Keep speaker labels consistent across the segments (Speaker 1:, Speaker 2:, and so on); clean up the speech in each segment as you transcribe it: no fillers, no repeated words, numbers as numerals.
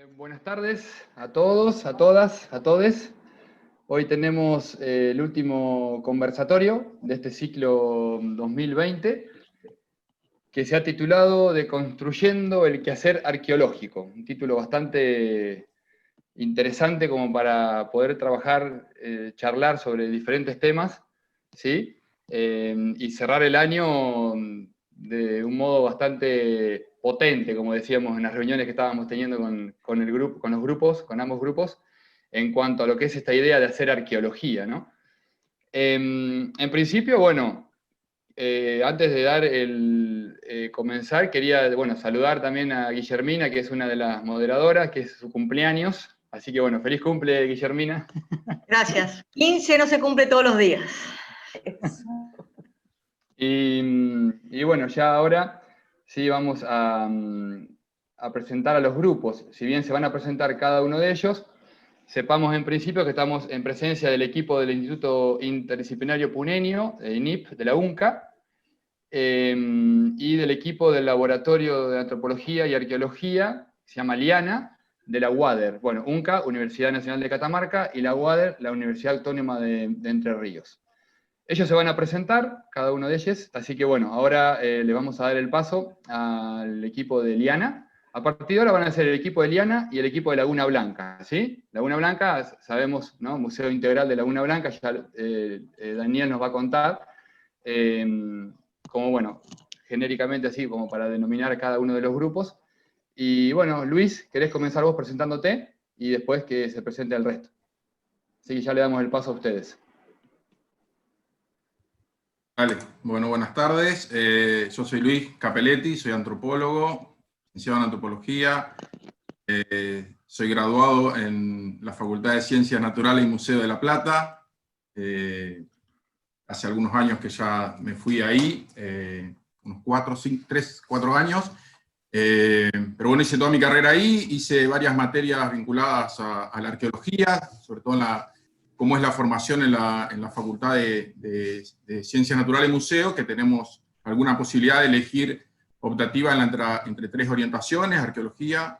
Speaker 1: Buenas tardes a todos, a todas, a todes. Hoy tenemos el último conversatorio de este ciclo 2020, que se ha titulado Deconstruyendo el quehacer arqueológico. Un título bastante interesante como para poder trabajar, charlar sobre diferentes temas, ¿sí? Y cerrar el año de un modo bastante potente, como decíamos en las reuniones que estábamos teniendo con el grupo, con los grupos, con ambos grupos, en cuanto a lo que es esta idea de hacer arqueología, ¿no? En principio, bueno, antes de dar comenzar, quería, bueno, saludar también a Guillermina, que es una de las moderadoras, que es su cumpleaños. Así que, bueno, feliz cumple, Guillermina.
Speaker 2: Gracias. 15 no se cumple todos los días.
Speaker 1: Y bueno, ya ahora sí vamos a presentar a los grupos. Si bien se van a presentar cada uno de ellos, sepamos en principio que estamos en presencia del equipo del Instituto Interdisciplinario Punenio, INIP, de la UNCA, y del equipo del Laboratorio de Antropología y Arqueología, que se llama LIANA, de la UADER. Bueno, UNCA, Universidad Nacional de Catamarca, y la UADER, la Universidad Autónoma de Entre Ríos. Ellos se van a presentar, cada uno de ellos, así que bueno, ahora le vamos a dar el paso al equipo de Liana. A partir de ahora van a ser el equipo de Liana y el equipo de Laguna Blanca, ¿sí? Laguna Blanca, sabemos, ¿no? Museo Integral de Laguna Blanca, ya Daniel nos va a contar, como bueno, genéricamente así, como para denominar cada uno de los grupos. Y bueno, Luis, ¿querés comenzar vos presentándote? Y después que se presente el resto. Así que ya le damos el paso a ustedes.
Speaker 3: Vale, bueno, buenas tardes. Yo soy Luis Capelletti, soy antropólogo, licenciado en antropología. Soy graduado en la Facultad de Ciencias Naturales y Museo de La Plata. Hace algunos años que ya me fui ahí, unos 4 años. Pero bueno, hice toda mi carrera ahí, hice varias materias vinculadas a la arqueología, sobre todo cómo es la formación en la Facultad de Ciencias Naturales y Museo, que tenemos alguna posibilidad de elegir optativa entre 3 orientaciones: arqueología,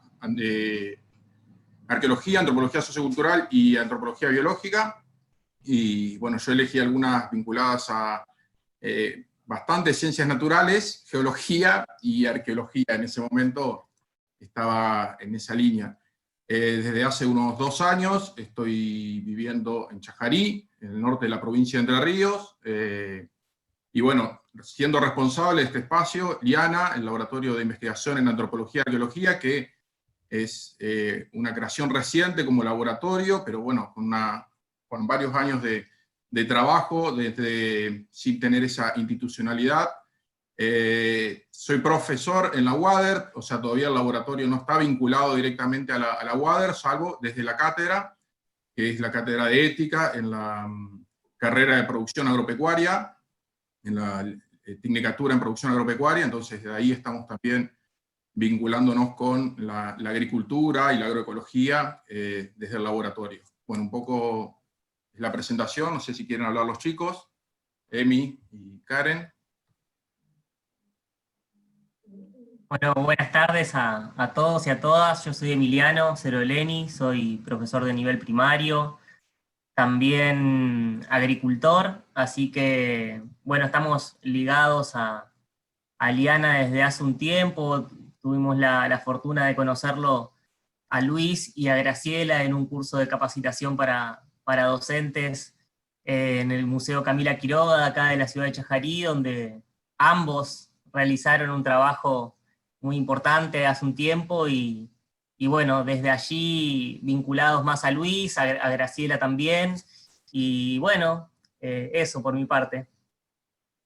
Speaker 3: antropología sociocultural y antropología biológica. Y bueno, yo elegí algunas vinculadas a bastantes ciencias naturales, geología y arqueología. En ese momento estaba en esa línea. Desde hace unos 2 años estoy viviendo en Chajarí, en el norte de la provincia de Entre Ríos, y bueno, siendo responsable de este espacio, LIANA, el Laboratorio de Investigación en Antropología y Arqueología, que es una creación reciente como laboratorio, pero bueno, con varios años de trabajo, sin tener esa institucionalidad. Soy profesor en la UADER, o sea, todavía el laboratorio no está vinculado directamente a la UADER, salvo desde la cátedra, que es la cátedra de ética en la carrera de producción agropecuaria, en la tecnicatura en producción agropecuaria. Entonces de ahí estamos también vinculándonos con la agricultura y la agroecología desde el laboratorio. Bueno, un poco es la presentación, no sé si quieren hablar los chicos, Emi y Karen.
Speaker 4: Bueno, buenas tardes a todos y a todas. Yo soy Emiliano Ceroleni, soy profesor de nivel primario, también agricultor, así que, bueno, estamos ligados a Liana desde hace un tiempo. Tuvimos la fortuna de conocerlo a Luis y a Graciela en un curso de capacitación para docentes en el Museo Camila Quiroga, de acá de la ciudad de Chajarí, donde ambos realizaron un trabajo muy importante hace un tiempo, y bueno, desde allí vinculados más a Luis, a Graciela también, y bueno, eso por mi parte.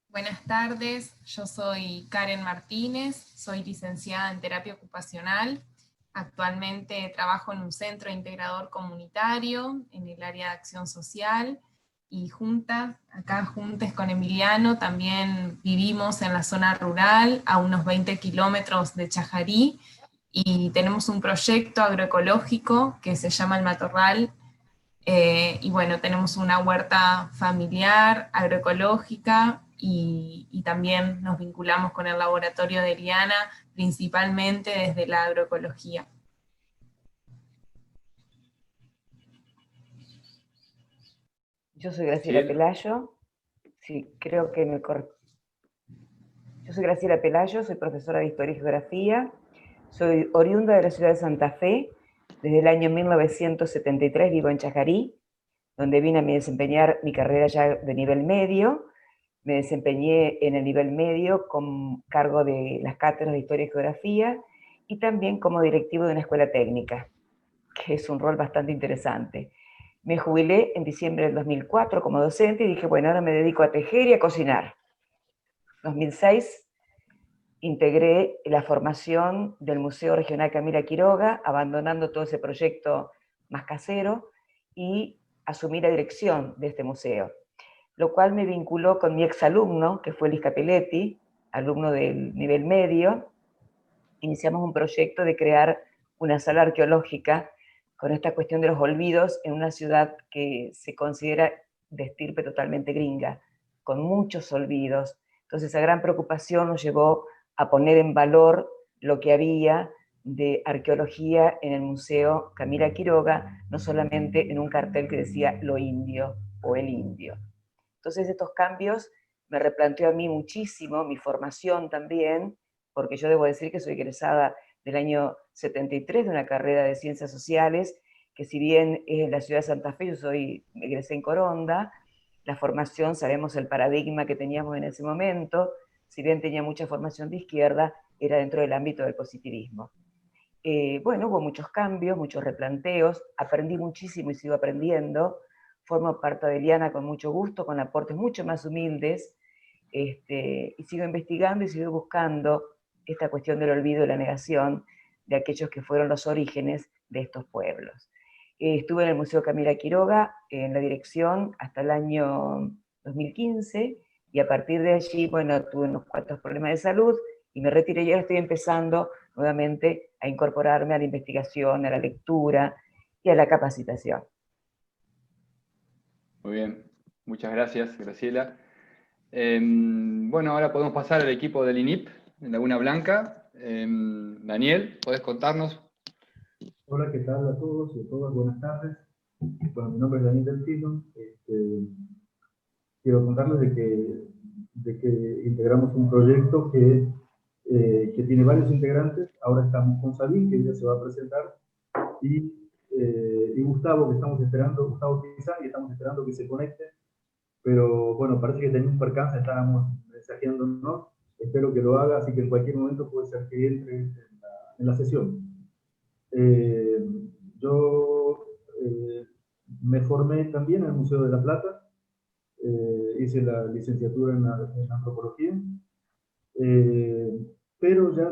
Speaker 5: Buenas tardes, yo soy Karen Martínez, soy licenciada en terapia ocupacional. Actualmente trabajo en un centro integrador comunitario en el área de acción social, y juntas con Emiliano también vivimos en la zona rural, a unos 20 kilómetros de Chajarí, y tenemos un proyecto agroecológico que se llama El Matorral, y bueno, tenemos una huerta familiar, agroecológica, y también nos vinculamos con el laboratorio de Liana, principalmente desde la agroecología.
Speaker 6: Yo soy Graciela
Speaker 1: Sí.
Speaker 6: Pelayo. Sí, creo que Yo soy Graciela Pelayo, soy profesora de Historia y Geografía. Soy oriunda de la ciudad de Santa Fe. Desde el año 1973 vivo en Chajarí, donde vine a desempeñar mi carrera ya de nivel medio. Me desempeñé en el nivel medio con cargo de las cátedras de Historia y Geografía y también como directivo de una escuela técnica, que es un rol bastante interesante. Me jubilé en diciembre del 2004 como docente y dije, bueno, ahora me dedico a tejer y a cocinar. En 2006 integré la formación del Museo Regional Camila Quiroga, abandonando todo ese proyecto más casero, y asumí la dirección de este museo, lo cual me vinculó con mi exalumno, que fue Luis Capelletti, alumno del nivel medio. Iniciamos un proyecto de crear una sala arqueológica con esta cuestión de los olvidos en una ciudad que se considera de estirpe totalmente gringa, con muchos olvidos. Entonces esa gran preocupación nos llevó a poner en valor lo que había de arqueología en el Museo Camila Quiroga, no solamente en un cartel que decía lo indio o el indio. Entonces estos cambios me replanteó a mí muchísimo, mi formación también, porque yo debo decir que soy egresada del año 73 de una carrera de Ciencias Sociales, que si bien es en la ciudad de Santa Fe, yo egresé en Coronda. La formación, sabemos el paradigma que teníamos en ese momento, si bien tenía mucha formación de izquierda, era dentro del ámbito del positivismo. Bueno, hubo muchos cambios, muchos replanteos, aprendí muchísimo y sigo aprendiendo. Formo parte de Liana con mucho gusto, con aportes mucho más humildes, y sigo investigando y sigo buscando esta cuestión del olvido y la negación de aquellos que fueron los orígenes de estos pueblos. Estuve en el Museo Camila Quiroga en la dirección hasta el año 2015, y a partir de allí, bueno, tuve unos cuantos problemas de salud y me retiré, y ahora estoy empezando nuevamente a incorporarme a la investigación, a la lectura y a la capacitación.
Speaker 1: Muy bien, muchas gracias, Graciela. Bueno, ahora podemos pasar al equipo del INIP, en Laguna Blanca. Daniel, ¿podés contarnos?
Speaker 7: Hola, ¿qué tal a todos y a todas? Buenas tardes. Bueno, mi nombre es Daniel Delfino. Quiero contarles de que integramos un proyecto que tiene varios integrantes. Ahora estamos con Sabín, que ya se va a presentar, y Gustavo, que estamos esperando, Gustavo Pizán, que estamos esperando que se conecte. Pero bueno, parece que tenía un percance, estábamos mensajeándonos. Espero que lo haga, así que en cualquier momento puede ser que entre en la sesión. Yo me formé también en el Museo de La Plata, hice la licenciatura en antropología, pero ya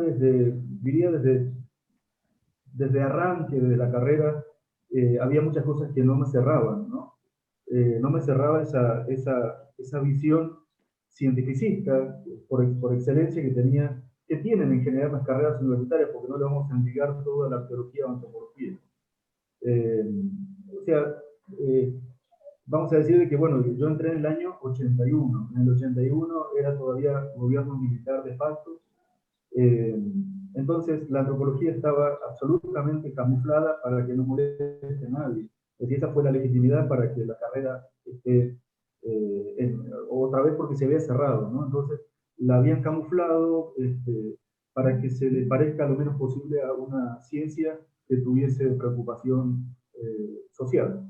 Speaker 7: diría desde arranque, desde la carrera, había muchas cosas que no me cerraban, ¿no? No me cerraba esa visión cientificista por excelencia que tienen en general las carreras universitarias, porque no le vamos a indicar toda la arqueología o antropología. O sea, vamos a decir que, bueno, yo entré en el año 81. En el 81 era todavía gobierno militar de facto. Entonces, la antropología estaba absolutamente camuflada para que no moleste a nadie. Es decir, esa fue la legitimidad para que la carrera esté otra vez, porque se había cerrado, ¿no? Entonces, la habían camuflado para que se le parezca lo menos posible a una ciencia que tuviese preocupación social.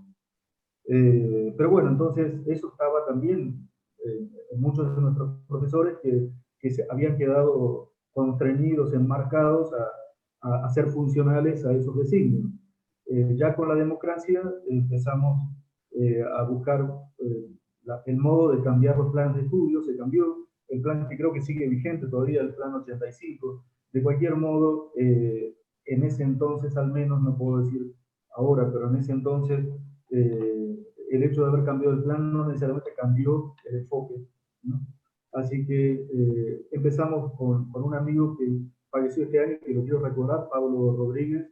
Speaker 7: Pero bueno, entonces eso estaba también en muchos de nuestros profesores que se habían quedado constreñidos, enmarcados a ser funcionales a esos designios. Ya con la democracia empezamos a buscar el modo de cambiar los planes de estudio. Se cambió el plan, que creo que sigue vigente todavía, el plan 85. De cualquier modo, en ese entonces, al menos, no puedo decir ahora, pero en ese entonces, el hecho de haber cambiado el plan no necesariamente cambió el enfoque, ¿no? Así que empezamos con un amigo que falleció este año, que lo quiero recordar, Pablo Rodríguez,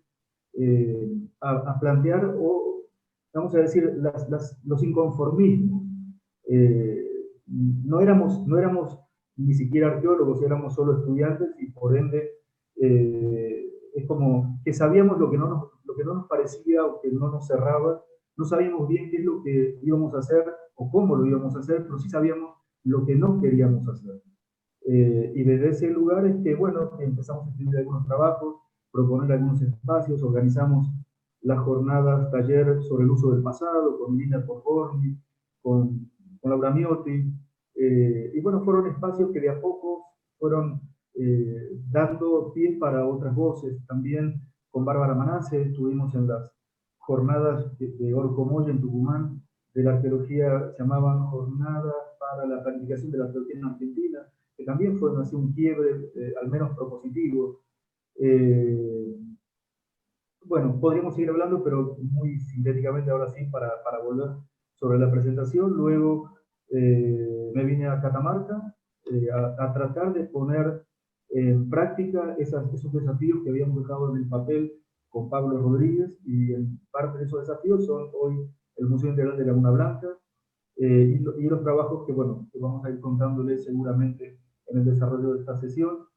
Speaker 7: a plantear, o vamos a decir, los inconformismos. No éramos ni siquiera arqueólogos, éramos solo estudiantes, y por ende es como que sabíamos lo que no nos parecía o que no nos cerraba. No sabíamos bien qué es lo que íbamos a hacer o cómo lo íbamos a hacer, pero sí sabíamos lo que no queríamos hacer. Y desde ese lugar es que, bueno, empezamos a escribir algunos trabajos, proponer algunos espacios, organizamos las jornadas taller sobre el uso del pasado, con Lina Porborni, con Laura Miotti, y bueno, fueron espacios que de a poco fueron dando pie para otras voces. También con Bárbara Manasse estuvimos en las jornadas de Orcomoya en Tucumán, de la arqueología, se llamaban Jornadas para la Planificación de la Arqueología en Argentina, que también fue así un quiebre, al menos propositivo. Bueno, podríamos seguir hablando, pero muy sintéticamente ahora sí, para volver sobre la presentación. Luego me vine a Catamarca a tratar de poner en práctica esos desafíos que habíamos dejado en el papel con Pablo Rodríguez, y en parte de esos desafíos son hoy el Museo Integral de Laguna Blanca, y los trabajos que, bueno, que vamos a ir contándoles seguramente en el desarrollo de esta sesión.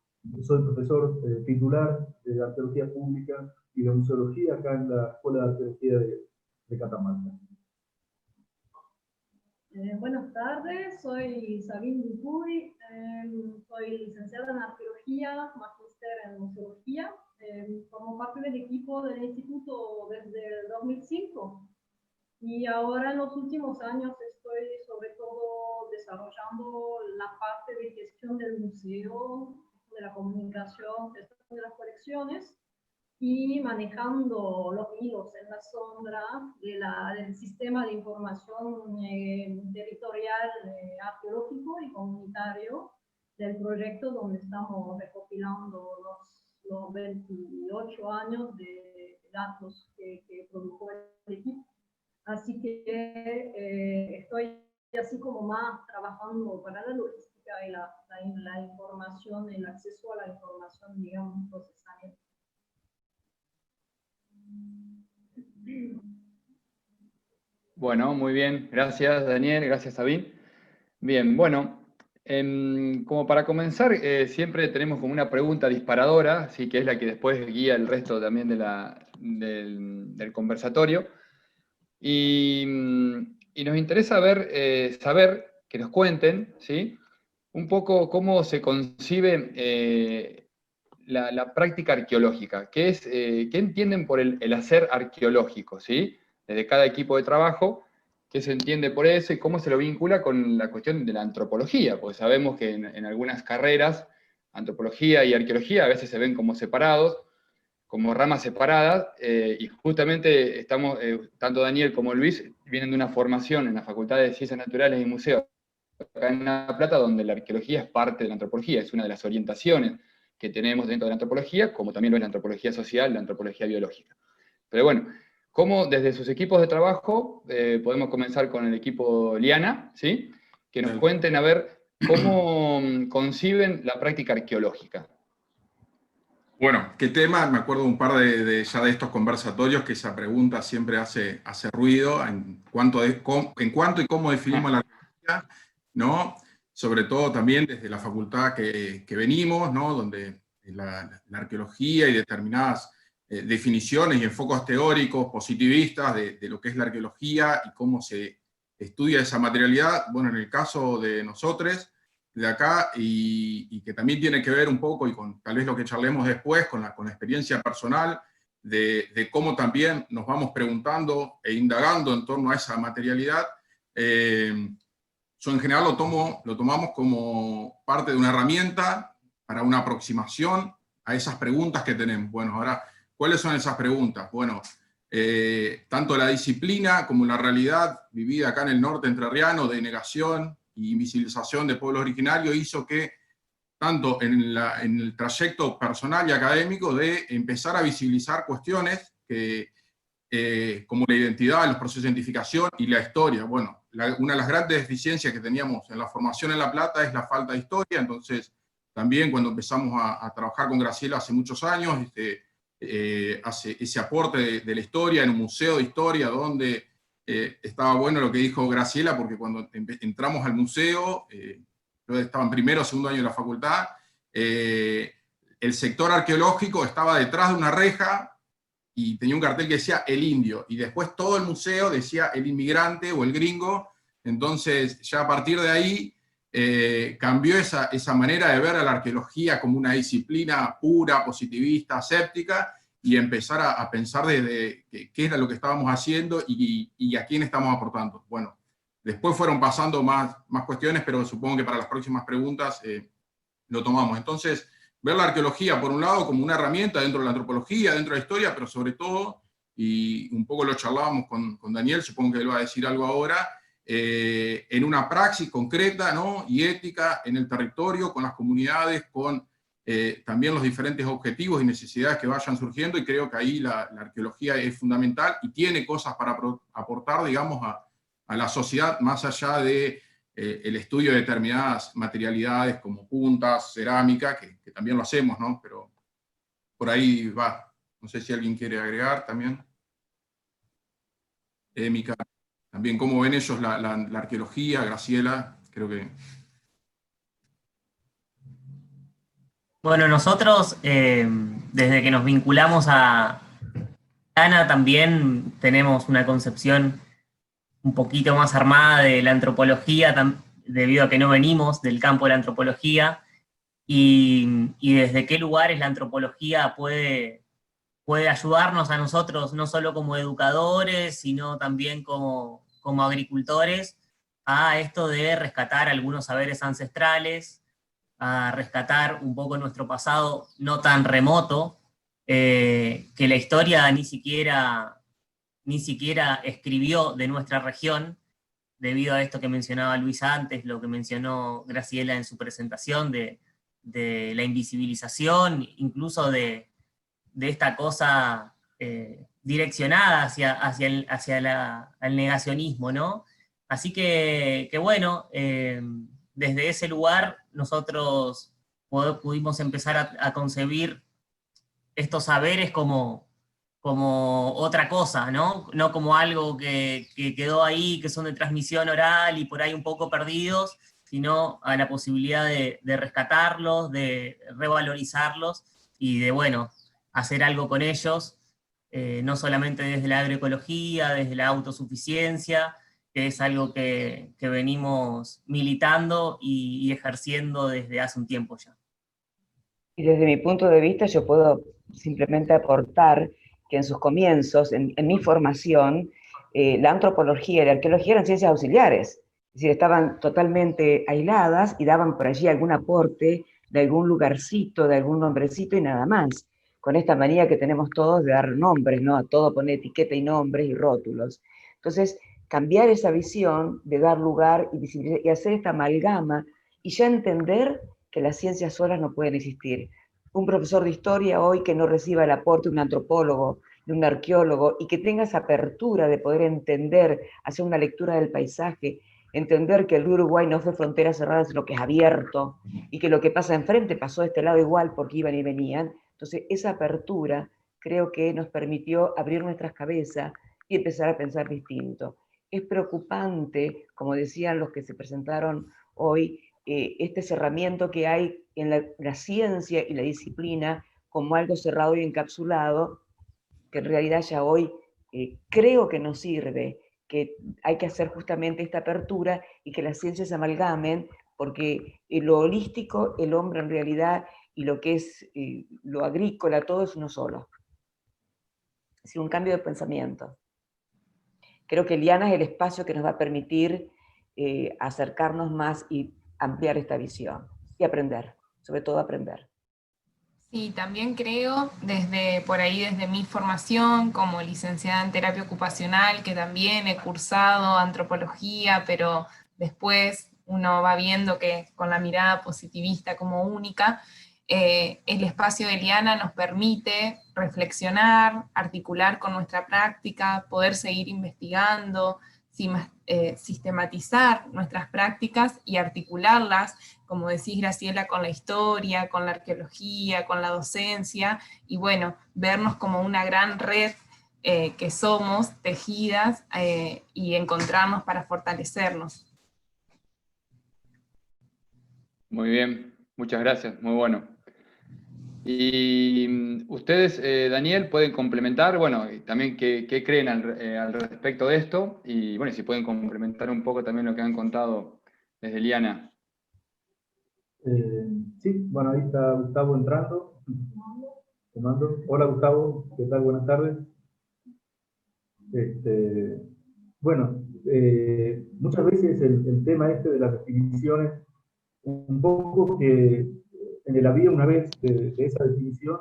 Speaker 7: Soy profesor titular de Arqueología Pública y de Museología acá en la Escuela de Arqueología de Catamarca.
Speaker 8: Buenas tardes, soy Sabine Dupuy, soy licenciada en Arqueología, magíster en Museología, formo parte del equipo del Instituto desde el 2005. Y ahora en los últimos años estoy sobre todo desarrollando la parte de gestión del museo, de la comunicación, de las colecciones, y manejando los hilos en la sombra del sistema de información territorial, arqueológico y comunitario del proyecto, donde estamos recopilando los 28 años de datos que produjo el equipo. Así que estoy así como más trabajando para la logística y la información, el acceso a la información, digamos, procesamiento.
Speaker 1: Bueno, muy bien. Gracias, Daniel. Gracias, Sabine. Bien, bueno, como para comenzar, siempre tenemos como una pregunta disparadora, ¿sí? Que es la que después guía el resto también del conversatorio. Y nos interesa saber, que nos cuenten, ¿sí? Un poco cómo se concibe la práctica arqueológica, qué entienden por el hacer arqueológico, ¿sí? Desde cada equipo de trabajo, qué se entiende por eso y cómo se lo vincula con la cuestión de la antropología, porque sabemos que en algunas carreras, antropología y arqueología a veces se ven como separados, como ramas separadas, y justamente estamos, tanto Daniel como Luis, vienen de una formación en la Facultad de Ciencias Naturales y Museos acá en La Plata, donde la arqueología es parte de la antropología, es una de las orientaciones que tenemos dentro de la antropología, como también lo es la antropología social, la antropología biológica. Pero bueno, ¿cómo desde sus equipos de trabajo, podemos comenzar con el equipo Liana, ¿sí? Que nos cuenten a ver cómo conciben la práctica arqueológica?
Speaker 3: Bueno, qué tema, me acuerdo un par ya de estos conversatorios que esa pregunta siempre hace ruido en cuanto y cómo definimos la arqueología, ¿no? Sobre todo también desde la facultad que venimos, ¿no? Donde la arqueología y determinadas definiciones y enfoques teóricos positivistas de lo que es la arqueología y cómo se estudia esa materialidad, bueno, en el caso de nosotros, de acá, y que también tiene que ver un poco, y con tal vez lo que charlemos después, con la experiencia personal, de cómo también nos vamos preguntando e indagando en torno a esa materialidad. Yo en general lo tomamos como parte de una herramienta para una aproximación a esas preguntas que tenemos. Bueno, ahora, ¿cuáles son esas preguntas? Bueno, tanto la disciplina como la realidad vivida acá en el norte entrerriano de negación y invisibilización de pueblos originarios hizo que, tanto en el trayecto personal y académico, de empezar a visibilizar cuestiones como la identidad, los procesos de identificación y la historia. Bueno, una de las grandes deficiencias que teníamos en la formación en La Plata es la falta de historia, entonces también cuando empezamos a trabajar con Graciela hace muchos años, hace ese aporte de la historia en un museo de historia donde estaba bueno lo que dijo Graciela, porque cuando entramos al museo, yo estaba en primero o segundo año de la facultad, el sector arqueológico estaba detrás de una reja y tenía un cartel que decía el indio, y después todo el museo decía el inmigrante o el gringo, Entonces, ya a partir de ahí, cambió esa manera de ver a la arqueología como una disciplina pura, positivista, escéptica, y empezar a pensar desde qué era lo que estábamos haciendo y a quién estamos aportando. Bueno, después fueron pasando más cuestiones, pero supongo que para las próximas preguntas lo tomamos. Entonces, ver la arqueología, por un lado, como una herramienta dentro de la antropología, dentro de la historia, pero sobre todo, y un poco lo charlábamos con Daniel, supongo que él va a decir algo ahora, en una praxis concreta, ¿no?, y ética en el territorio, con las comunidades, con también los diferentes objetivos y necesidades que vayan surgiendo, y creo que ahí la arqueología es fundamental y tiene cosas para aportar, digamos, a la sociedad, más allá de el estudio de determinadas materialidades como puntas, cerámica, que también lo hacemos, ¿no? Pero por ahí va. No sé si alguien quiere agregar también. Mica, también cómo ven ellos la arqueología, Graciela, creo que...
Speaker 4: Bueno, nosotros, desde que nos vinculamos a Ana, también tenemos una concepción un poquito más armada de la antropología, debido a que no venimos del campo de la antropología, y desde qué lugares la antropología puede ayudarnos a nosotros, no solo como educadores, sino también como agricultores, a esto de rescatar algunos saberes ancestrales, a rescatar un poco nuestro pasado no tan remoto, que la historia ni siquiera escribió de nuestra región, debido a esto que mencionaba Luis antes, lo que mencionó Graciela en su presentación, de la invisibilización, incluso de esta cosa direccionada hacia el negacionismo, ¿no? Así que bueno, desde ese lugar nosotros pudimos empezar a concebir estos saberes como otra cosa, ¿no? No como algo que quedó ahí, que son de transmisión oral y por ahí un poco perdidos, sino a la posibilidad de rescatarlos, de revalorizarlos y de, bueno, hacer algo con ellos, no solamente desde la agroecología, desde la autosuficiencia, que es algo que venimos militando y ejerciendo desde hace un tiempo ya.
Speaker 6: Y desde mi punto de vista yo puedo simplemente aportar que en sus comienzos, en mi formación, la antropología y la arqueología eran ciencias auxiliares, es decir, estaban totalmente aisladas y daban por allí algún aporte de algún lugarcito, de algún nombrecito y nada más, con esta manía que tenemos todos de dar nombres, ¿no? A todo poner etiqueta y nombres y rótulos. Entonces, cambiar esa visión de dar lugar y hacer esta amalgama y ya entender que las ciencias solas no pueden existir. Un profesor de historia hoy que no reciba el aporte de un antropólogo, de un arqueólogo, y que tenga esa apertura de poder entender, hacer una lectura del paisaje, entender que el río Uruguay no fue frontera cerrada, sino que es abierto, y que lo que pasa enfrente pasó de este lado igual porque iban y venían. Entonces, esa apertura creo que nos permitió abrir nuestras cabezas y empezar a pensar distinto. Es preocupante, como decían los que se presentaron hoy, este cerramiento que hay en la ciencia y la disciplina como algo cerrado y encapsulado, que en realidad ya hoy creo que no sirve, que hay que hacer justamente esta apertura y que las ciencias se amalgamen, porque lo holístico, el hombre en realidad, y lo que es lo agrícola, todo es uno solo. Es decir, un cambio de pensamiento. Creo que Liana es el espacio que nos va a permitir acercarnos más y ampliar esta visión y aprender, sobre todo aprender.
Speaker 5: Sí, también creo, desde mi formación como licenciada en terapia ocupacional, que también he cursado antropología, pero después uno va viendo que con la mirada positivista como única, el espacio de Liana nos permite reflexionar, articular con nuestra práctica, poder seguir investigando, sistematizar nuestras prácticas y articularlas, como decís Graciela, con la historia, con la arqueología, con la docencia, y bueno, vernos como una gran red que somos, tejidas, y encontrarnos para fortalecernos.
Speaker 1: Muy bien, muchas gracias, muy bueno. Y ustedes, Daniel, pueden complementar, bueno, y también qué creen al respecto de esto, y bueno, si pueden complementar un poco también lo que han contado desde Liana.
Speaker 7: Sí, bueno, ahí está Gustavo entrando. Tomando. Hola Gustavo, ¿qué tal? Buenas tardes. Bueno, muchas veces el tema este de las definiciones, un poco que en el había una vez de esa definición,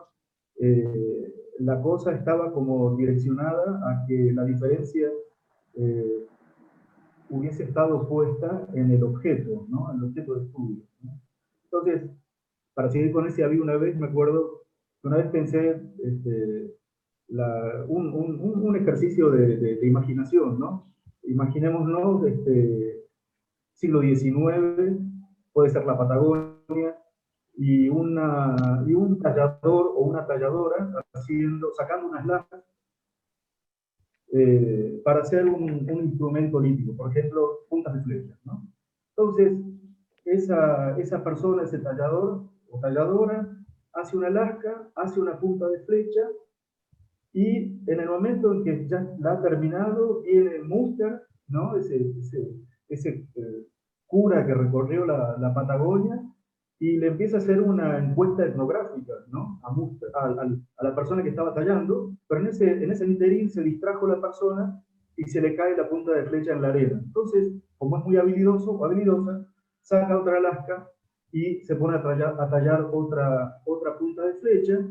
Speaker 7: la cosa estaba como direccionada a que la diferencia eh, hubiese estado puesta en el objeto, ¿no? En el objeto de estudio, ¿no? Entonces, para seguir con ese había una vez, me acuerdo, que una vez pensé un ejercicio de imaginación, ¿no? Imaginémonos siglo XIX, puede ser la Patagonia, y un tallador o una talladora sacando unas lajas para hacer un instrumento olímpico, por ejemplo, puntas de flecha, ¿no? Entonces, esa persona, ese tallador o talladora, hace una lasca, hace una punta de flecha, y en el momento en que ya la ha terminado, viene Muster, ¿no? Ese cura que recorrió la Patagonia, y le empieza a hacer una encuesta etnográfica, ¿no? A la persona que estaba tallando, pero en ese interín se distrajo la persona y se le cae la punta de flecha en la arena. Entonces, como es muy habilidoso o habilidosa, saca otra lasca y se pone a tallar otra punta de flecha.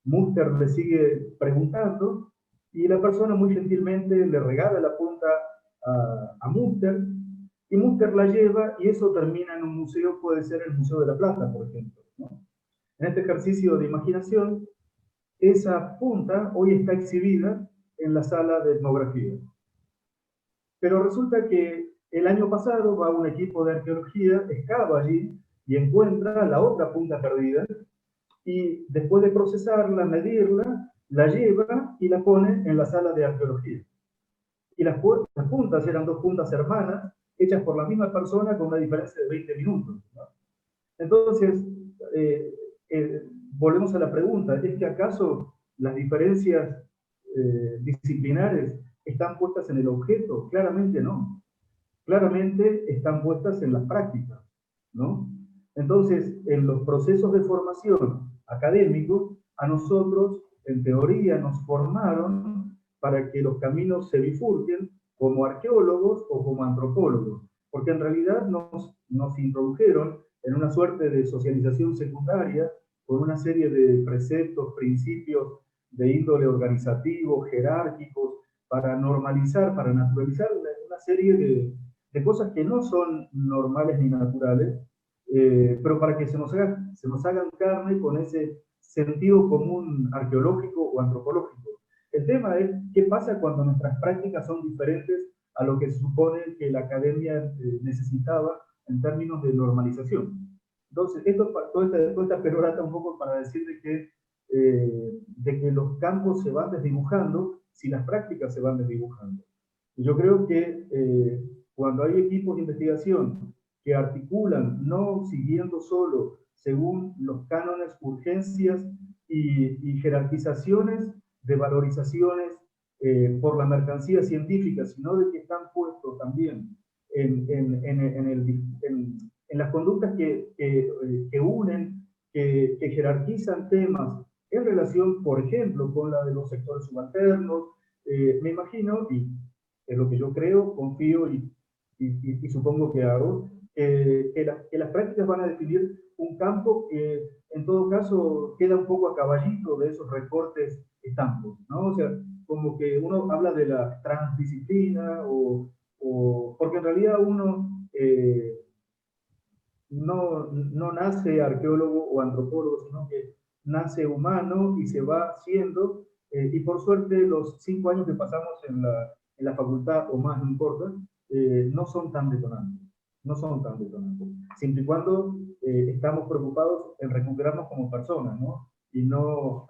Speaker 7: Muster le sigue preguntando y la persona muy gentilmente le regala la punta a Muster, y Muster la lleva y eso termina en un museo, puede ser el Museo de la Plata, por ejemplo, ¿no? En este ejercicio de imaginación, esa punta hoy está exhibida en la sala de etnografía. Pero resulta que el año pasado va un equipo de arqueología, excava allí y encuentra la otra punta perdida, y después de procesarla, medirla, la lleva y la pone en la sala de arqueología. Y las puntas eran dos puntas hermanas, hechas por la misma persona con una diferencia de 20 minutos, ¿no? Entonces, volvemos a la pregunta, ¿es que acaso las diferencias disciplinares están puestas en el objeto? Claramente no. Claramente están puestas en las prácticas, ¿no? Entonces, en los procesos de formación académicos, a nosotros, en teoría, nos formaron para que los caminos se bifurquen como arqueólogos o como antropólogos, porque en realidad nos introdujeron en una suerte de socialización secundaria con una serie de preceptos, principios de índole organizativo, jerárquicos, para normalizar, para naturalizar una serie de cosas que no son normales ni naturales, pero para que se nos hagan carne con ese sentido común arqueológico o antropológico. El tema es qué pasa cuando nuestras prácticas son diferentes a lo que se supone que la academia necesitaba en términos de normalización. Entonces, toda esta perorata un poco para decir de que los campos se van desdibujando si las prácticas se van desdibujando. Yo creo que cuando hay equipos de investigación que articulan, no siguiendo solo según los cánones, urgencias y jerarquizaciones de valorizaciones por la mercancía científica, sino de que están puestos también en las conductas que unen, que jerarquizan temas en relación, por ejemplo, con la de los sectores subalternos. Me imagino, y es lo que yo creo, confío y supongo que hago, que las prácticas van a definir un campo que en todo caso queda un poco a caballito de esos recortes estampos, ¿no? O sea, como que uno habla de la transdisciplina, porque en realidad uno no nace arqueólogo o antropólogo, sino que nace humano y se va haciendo, y por suerte los 5 años que pasamos en la facultad, o más, no importa, no son tan detonantes. No son tan detonantes. Siempre y cuando estamos preocupados en recuperarnos como personas, ¿no? Y no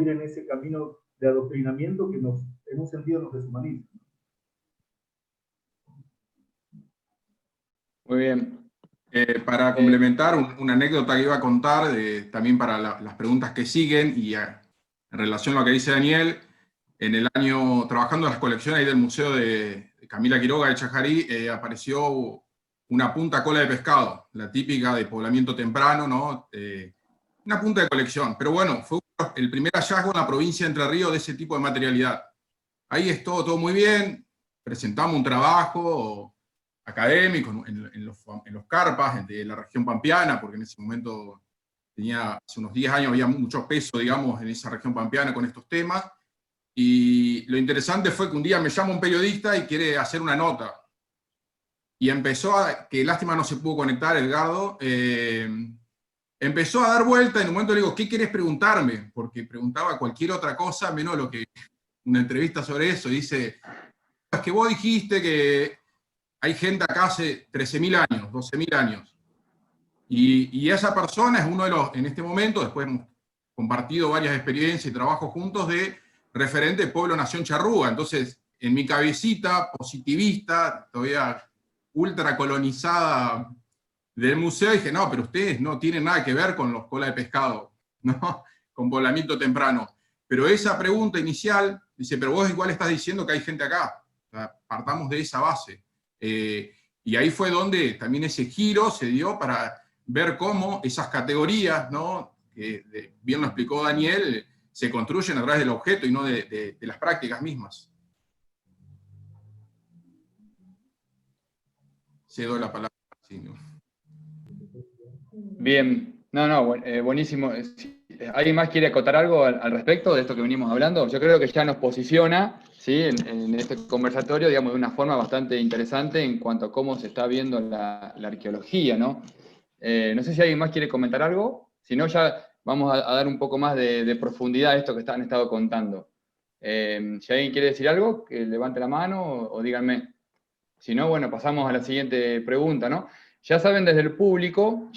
Speaker 7: ir en ese camino de adoctrinamiento que en un sentido nos deshumaniza.
Speaker 1: Muy bien.
Speaker 3: Para complementar, una anécdota que iba a contar, también para las preguntas que siguen, y en relación a lo que dice Daniel, en el año, trabajando en las colecciones ahí del Museo de Camila Quiroga de Chajarí, apareció una punta cola de pescado, la típica de poblamiento temprano, ¿no? Una punta de colección. Pero bueno, fue el primer hallazgo en la provincia de Entre Ríos de ese tipo de materialidad. Ahí es todo muy bien, presentamos un trabajo académico en los carpas de la región pampeana, porque en ese momento hace unos 10 años había mucho peso, digamos, en esa región pampeana con estos temas. Y lo interesante fue que un día me llama un periodista y quiere hacer una nota. Y empezó que lástima no se pudo conectar, Edgardo, empezó a dar vuelta y en un momento le digo, ¿qué querés preguntarme? Porque preguntaba cualquier otra cosa, menos lo que una entrevista sobre eso. Y dice, es que vos dijiste que hay gente acá hace 13.000 años, 12.000 años. Y esa persona es uno de los, en este momento, después hemos compartido varias experiencias y trabajos juntos de referente Pueblo-Nación Charrúa. Entonces, en mi cabecita positivista, todavía ultra colonizada del museo, dije, no, pero ustedes no tienen nada que ver con los cola de pescado, ¿no? Con poblamiento temprano. Pero esa pregunta inicial, dice, pero vos igual estás diciendo que hay gente acá. O sea, partamos de esa base. Y ahí fue donde también ese giro se dio para ver cómo esas categorías, ¿no? Que bien lo explicó Daniel, se construyen a través del objeto y no de las prácticas mismas. Cedo la palabra. Sí, ¿no?
Speaker 1: Bien, buenísimo. ¿Alguien más quiere acotar algo al respecto de esto que venimos hablando? Yo creo que ya nos posiciona, ¿sí? en este conversatorio, digamos, de una forma bastante interesante en cuanto a cómo se está viendo la arqueología, ¿no? No sé si alguien más quiere comentar algo, si no ya vamos a dar un poco más de profundidad a esto que han estado contando. Si alguien quiere decir algo, que levante la mano o díganme. Si no, bueno, pasamos a la siguiente pregunta, ¿no? Ya saben, desde el público,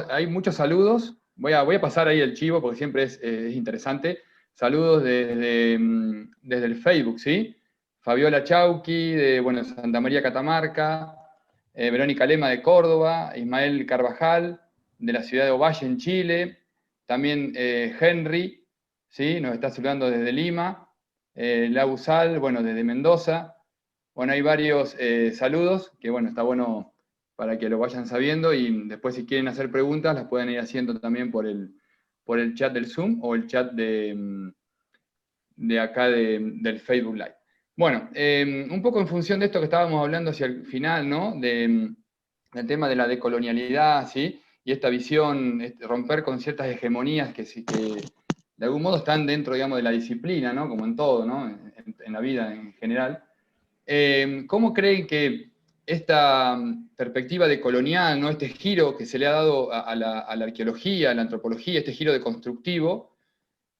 Speaker 1: hay muchos saludos. Voy a pasar ahí el chivo porque siempre es interesante. Saludos desde el Facebook, ¿sí? Fabiola Chauqui, de Santa María Catamarca, Verónica Lema de Córdoba, Ismael Carvajal, de la ciudad de Ovalle, en Chile, también Henry, ¿sí? Nos está saludando desde Lima, Lau Sal, desde Mendoza. Bueno, hay varios saludos que, está bueno para que lo vayan sabiendo y después si quieren hacer preguntas las pueden ir haciendo también por el chat del Zoom o el chat de acá del Facebook Live. Bueno, un poco en función de esto que estábamos hablando hacia el final, ¿no? Del tema de la decolonialidad, ¿sí? Y esta visión, romper con ciertas hegemonías que de algún modo están dentro, digamos, de la disciplina, ¿no? Como en todo, ¿no? En la vida en general. ¿Cómo creen que esta perspectiva decolonial, ¿no? Este giro que se le ha dado a la arqueología, a la antropología, este giro deconstructivo,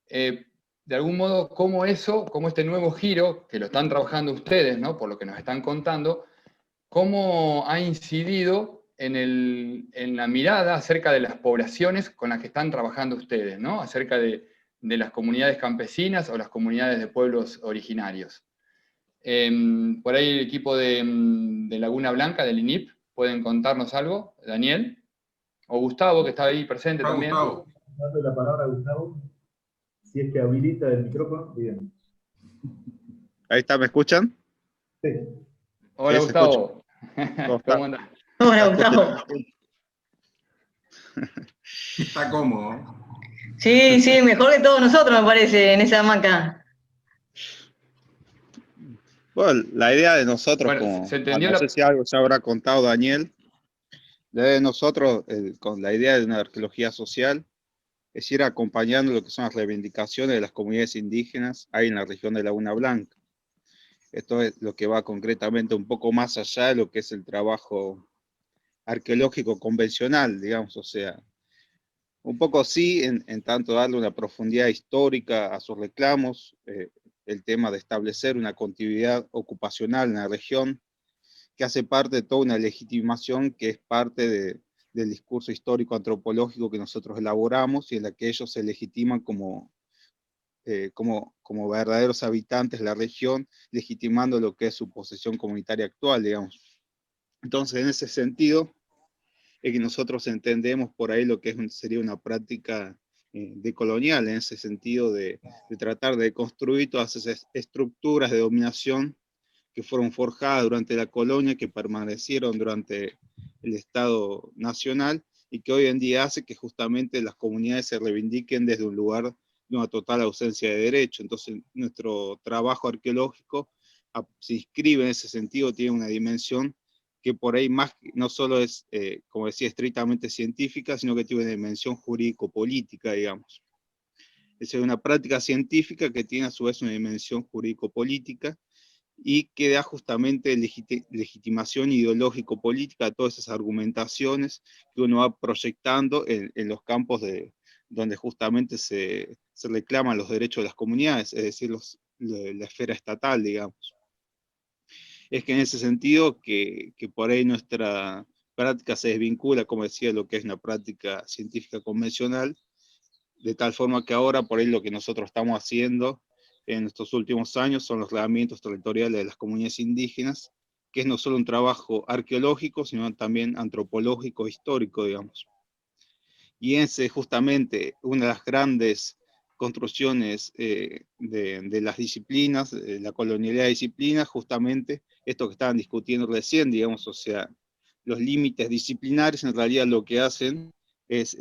Speaker 1: de algún modo, cómo este nuevo giro, que lo están trabajando ustedes, ¿no? Por lo que nos están contando, cómo ha incidido en la mirada acerca de las poblaciones con las que están trabajando ustedes, ¿no? Acerca de las comunidades campesinas o las comunidades de pueblos originarios. Por ahí el equipo de Laguna Blanca, del INIP, ¿pueden contarnos algo? Daniel, o Gustavo, que está ahí presente también.
Speaker 7: Gustavo. Dando la palabra a Gustavo, si es que habilita el micrófono, bien.
Speaker 9: Ahí está, ¿me escuchan?
Speaker 7: Sí.
Speaker 1: Hola,
Speaker 9: Sí,
Speaker 1: Gustavo. ¿Cómo andás?
Speaker 2: Hola, Gustavo.
Speaker 3: Está cómodo.
Speaker 2: Sí, mejor que todos nosotros, me parece, en esa hamaca.
Speaker 9: Bueno, la idea de nosotros,
Speaker 1: ¿se entendió
Speaker 9: no sé si algo se habrá contado Daniel, la idea de nosotros, con la idea de una arqueología social, es ir acompañando lo que son las reivindicaciones de las comunidades indígenas ahí en la región de Laguna Blanca. Esto es lo que va concretamente un poco más allá de lo que es el trabajo arqueológico convencional, digamos, o sea, un poco sí, en tanto darle una profundidad histórica a sus reclamos, el tema de establecer una continuidad ocupacional en la región, que hace parte de toda una legitimación que es parte del discurso histórico antropológico que nosotros elaboramos y en la que ellos se legitiman como verdaderos habitantes de la región, legitimando lo que es su posesión comunitaria actual, digamos. Entonces, en ese sentido, es que nosotros entendemos por ahí lo que sería una práctica decolonial, en ese sentido de tratar de construir todas esas estructuras de dominación que fueron forjadas durante la colonia, que permanecieron durante el Estado Nacional, y que hoy en día hace que justamente las comunidades se reivindiquen desde un lugar de una total ausencia de derecho. Entonces nuestro trabajo arqueológico se inscribe en ese sentido, tiene una dimensión que por ahí más no solo es, como decía, estrictamente científica, sino que tiene una dimensión jurídico-política, digamos. Es una práctica científica que tiene a su vez una dimensión jurídico-política, y que da justamente legitimación ideológico-política a todas esas argumentaciones que uno va proyectando en los campos donde justamente se reclaman los derechos de las comunidades, es decir, la esfera estatal, digamos. Es que en ese sentido que por ahí nuestra práctica se desvincula, como decía, de lo que es una práctica científica convencional, de tal forma que ahora por ahí lo que nosotros estamos haciendo en estos últimos años son los reglamentos territoriales de las comunidades indígenas, que es no solo un trabajo arqueológico, sino también antropológico, histórico, digamos. Y ese justamente una de las grandes construcciones de las disciplinas, la colonialidad de disciplinas, justamente esto que estaban discutiendo recién, digamos, o sea, los límites disciplinares en realidad lo que hacen es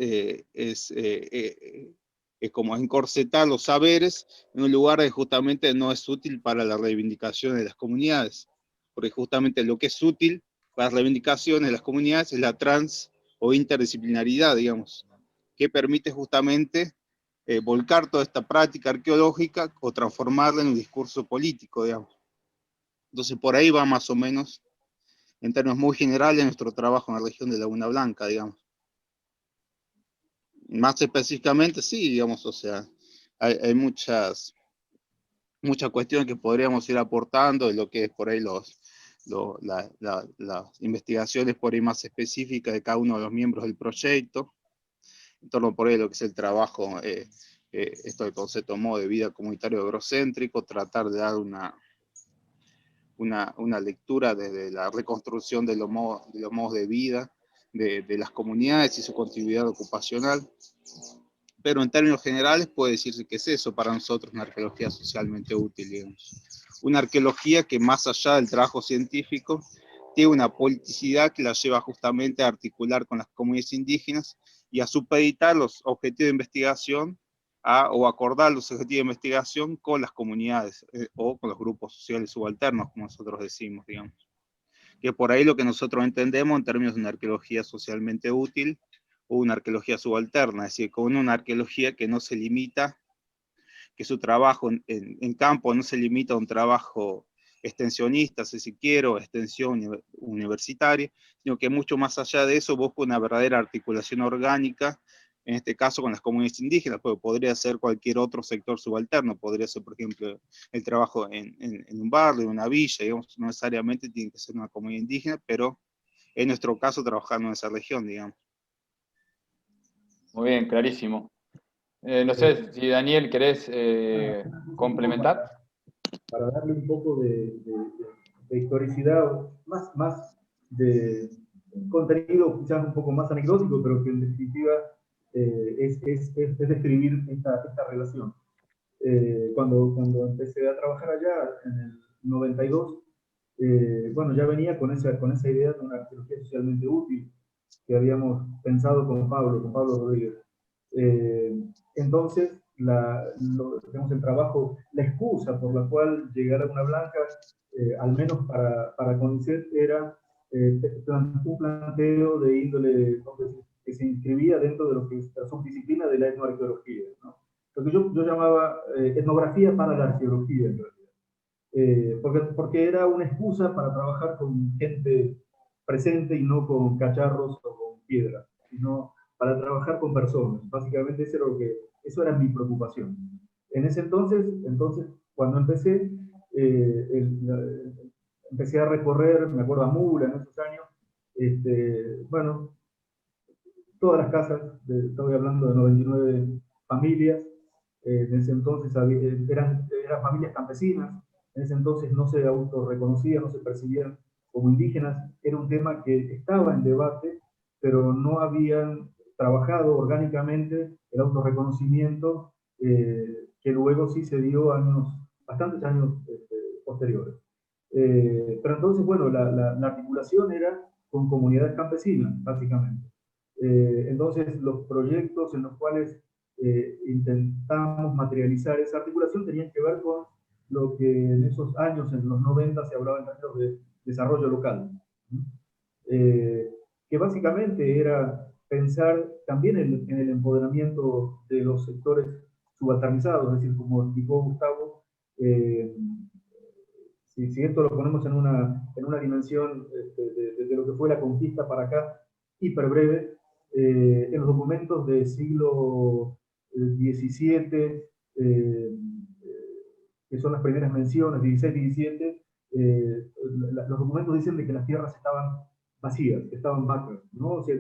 Speaker 9: como encorsetar los saberes en un lugar que justamente no es útil para la reivindicación de las comunidades, porque justamente lo que es útil para las reivindicaciones de las comunidades es la trans o interdisciplinaridad, digamos, que permite justamente volcar toda esta práctica arqueológica o transformarla en un discurso político, digamos. Entonces por ahí va más o menos, en términos muy generales, nuestro trabajo en la región de Laguna Blanca, digamos. Más específicamente, sí, digamos, o sea, hay muchas cuestiones que podríamos ir aportando de lo que es por ahí las investigaciones por ahí más específicas de cada uno de los miembros del proyecto, en torno por ahí lo que es el trabajo, esto del concepto modo de vida comunitario eurocéntrico, tratar de dar una lectura desde la reconstrucción de los modos de vida de las comunidades y su continuidad ocupacional. Pero en términos generales puede decirse que es eso para nosotros una arqueología socialmente útil, digamos. Una arqueología que más allá del trabajo científico tiene una politicidad que la lleva justamente a articular con las comunidades indígenas y a supeditar los objetivos de investigación o acordar los objetivos de investigación con las comunidades o con los grupos sociales subalternos, como nosotros decimos, digamos. Que por ahí lo que nosotros entendemos en términos de una arqueología socialmente útil o una arqueología subalterna, es decir, con una arqueología que no se limita, que su trabajo en campo no se limita a un trabajo extensionista, si se quiere, o extensión universitaria, sino que mucho más allá de eso busca una verdadera articulación orgánica, en este caso con las comunidades indígenas, pero podría ser cualquier otro sector subalterno, podría ser, por ejemplo, el trabajo en un barrio, en una villa, digamos, no necesariamente tiene que ser una comunidad indígena, pero en nuestro caso trabajando en esa región, digamos.
Speaker 1: Muy bien, clarísimo. No sé si Daniel querés complementar.
Speaker 7: Para darle un poco de historicidad, más de contenido quizás un poco más anecdótico, pero que en definitiva es describir esta relación. Cuando empecé a trabajar allá en el 92, bueno, ya venía con esa idea de una arqueología socialmente útil que habíamos pensado con Pablo Rodríguez. Entonces, digamos, el trabajo, la excusa por la cual llegar a Laguna Blanca, al menos para conocer, era un planteo de índole que se inscribía dentro de lo que es la subdisciplina de la etnoarqueología, ¿no? Lo que yo llamaba etnografía para la arqueología, en realidad. Porque era una excusa para trabajar con gente presente y no con cacharros o con piedras, sino para trabajar con personas. Básicamente eso era mi preocupación. En ese entonces cuando empecé, empecé a recorrer, me acuerdo, a Mula en esos años, bueno, todas las casas, estoy hablando de 99 familias, en ese entonces eran familias campesinas, en ese entonces no se autorreconocían, no se percibían como indígenas, era un tema que estaba en debate, pero no habían trabajado orgánicamente el autorreconocimiento que luego sí se dio bastantes años posteriores. Pero entonces, bueno, la articulación era con comunidades campesinas, básicamente. Entonces, los proyectos en los cuales intentamos materializar esa articulación tenían que ver con lo que en esos años, en los 90, se hablaba en términos de desarrollo local. Que básicamente era pensar también en el empoderamiento de los sectores subalternizados, es decir, como explicó Gustavo, si esto lo ponemos en una dimensión de lo que fue la conquista para acá, hiper breve, en los documentos del siglo XVII, que son las primeras menciones, XVI y XVII, los documentos dicen de que las tierras estaban vacías, estaban vacas, ¿no? O sea,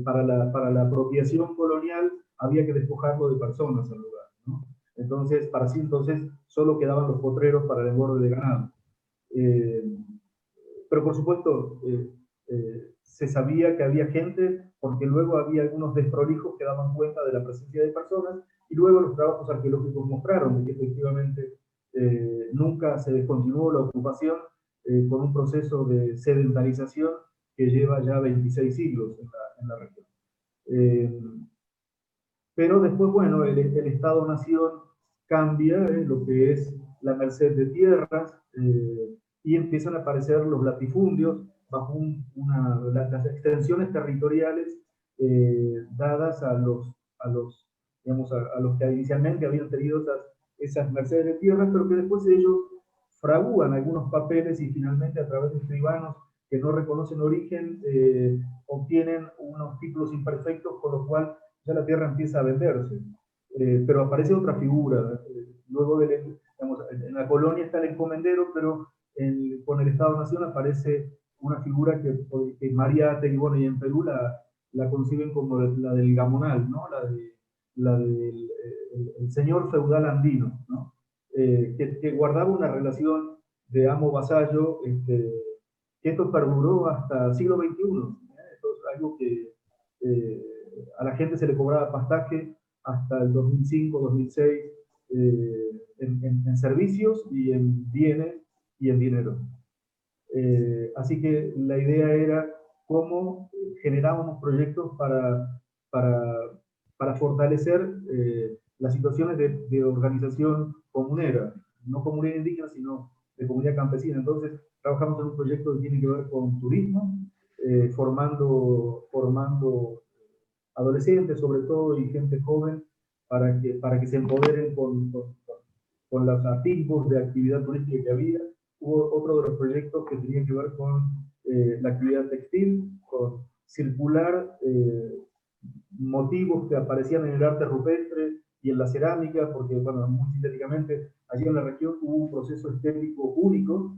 Speaker 7: para la apropiación colonial había que despojarlo de personas al lugar, ¿no? Entonces, para sí entonces, solo quedaban los potreros para el engorde de ganado. Pero por supuesto, se sabía que había gente, porque luego había algunos desprolijos que daban cuenta de la presencia de personas, y luego los trabajos arqueológicos mostraron que efectivamente nunca se descontinuó la ocupación con un proceso de sedentarización que lleva ya 26 siglos en la región. Pero después, bueno, el Estado-Nación cambia lo que es la merced de tierras, y empiezan a aparecer los latifundios bajo las extensiones territoriales dadas a los que inicialmente habían tenido esas mercedes de tierras, pero que después ellos fragúan algunos papeles y finalmente a través de escribanos que no reconocen origen obtienen unos títulos imperfectos, con lo cual ya la tierra empieza a venderse. Pero aparece otra figura. Luego en la colonia está el encomendero, pero con el Estado-Nación aparece una figura que María Ategui, y en Perú la conciben como la del gamonal, ¿no? la del el señor feudal andino, ¿no? Que guardaba una relación de amo-vasallo, que esto perduró hasta el siglo XXI. Esto es algo que a la gente se le cobraba pastaje hasta el 2005, 2006, en servicios y en bienes y en dinero. Así que la idea era cómo generábamos proyectos para fortalecer las situaciones de organización comunera, no comunidad indígena, sino de comunidad campesina. Entonces, trabajamos en un proyecto que tiene que ver con turismo, formando adolescentes sobre todo y gente joven para que se empoderen con los atisbos de actividad turística que había. Hubo otro de los proyectos que tenía que ver con la actividad textil, con circular motivos que aparecían en el arte rupestre y en la cerámica, porque, bueno, muy sintéticamente, allí en la región hubo un proceso estético único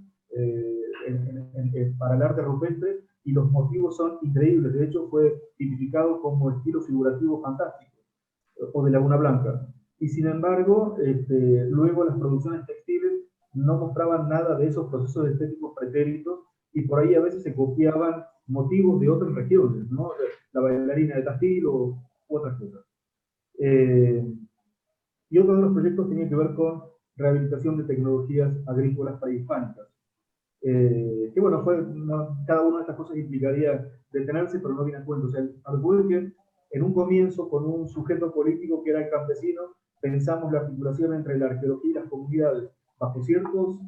Speaker 7: para el arte rupestre, y los motivos son increíbles. De hecho, fue tipificado como estilo figurativo fantástico, o de Laguna Blanca. Y sin embargo, luego las producciones textiles no mostraban nada de esos procesos estéticos pretéritos, y por ahí a veces se copiaban motivos de otras regiones, ¿no? La bailarina de Tafil u otras cosas. Y otro de los proyectos tenía que ver con rehabilitación de tecnologías agrícolas prehispánicas. Que bueno, cada una de estas cosas implicaría detenerse, pero no viene a cuento. O sea, recuerden que en un comienzo, con un sujeto político que era el campesino, pensamos la articulación entre la arqueología y las comunidades bajo ciertos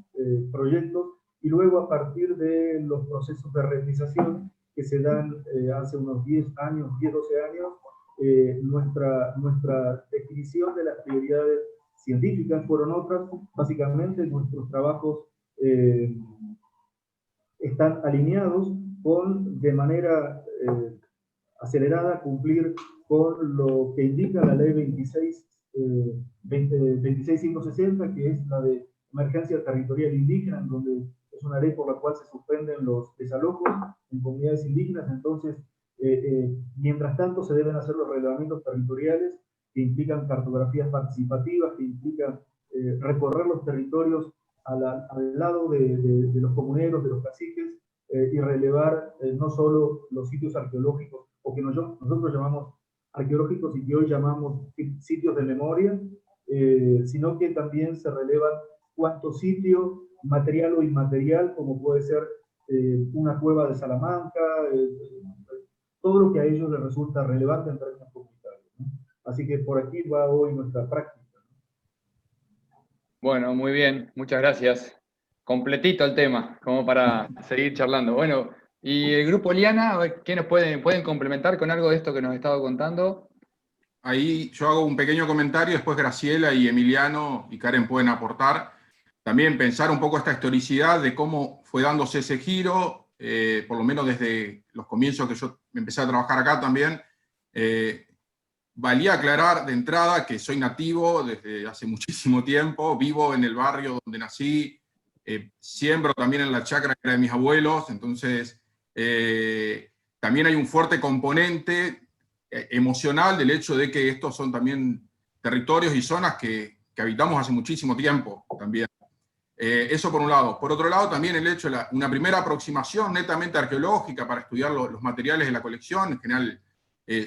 Speaker 7: proyectos, y luego a partir de los procesos de realización que se dan hace unos 10 años, 10, 12 años, nuestra definición de las prioridades científicas fueron otras. Básicamente nuestros trabajos están alineados con, de manera acelerada, cumplir con lo que indica la ley 26560, que es la de emergencia territorial indígena, en donde es una ley por la cual se suspenden los desalojos en comunidades indígenas. Entonces, mientras tanto se deben hacer los relevamientos territoriales, que implican cartografías participativas, que implican recorrer los territorios al lado de los comuneros, de los caciques, y relevar no solo los sitios arqueológicos o que nosotros llamamos arqueológicos y que hoy llamamos sitios de memoria, sino que también se relevan cuántos sitios, material o inmaterial, como puede ser una cueva de Salamanca, todo lo que a ellos les resulta relevante en términos comunitarios, ¿no? Así que por aquí va hoy nuestra práctica.
Speaker 1: Bueno, muy bien, muchas gracias. Completito el tema, como para seguir charlando. Bueno, y el grupo Liana, ¿qué nos pueden complementar con algo de esto que nos ha estado contando?
Speaker 3: Ahí yo hago un pequeño comentario, después Graciela y Emiliano y Karen pueden aportar. También pensar un poco esta historicidad de cómo fue dándose ese giro, por lo menos desde los comienzos que yo empecé a trabajar acá también. Valía aclarar de entrada que soy nativo desde hace muchísimo tiempo, vivo en el barrio donde nací, siembro también en la chacra que era de mis abuelos, entonces también hay un fuerte componente emocional del hecho de que estos son también territorios y zonas que habitamos hace muchísimo tiempo también. Eso por un lado. Por otro lado, también el hecho de una primera aproximación netamente arqueológica para estudiar los materiales de la colección, en general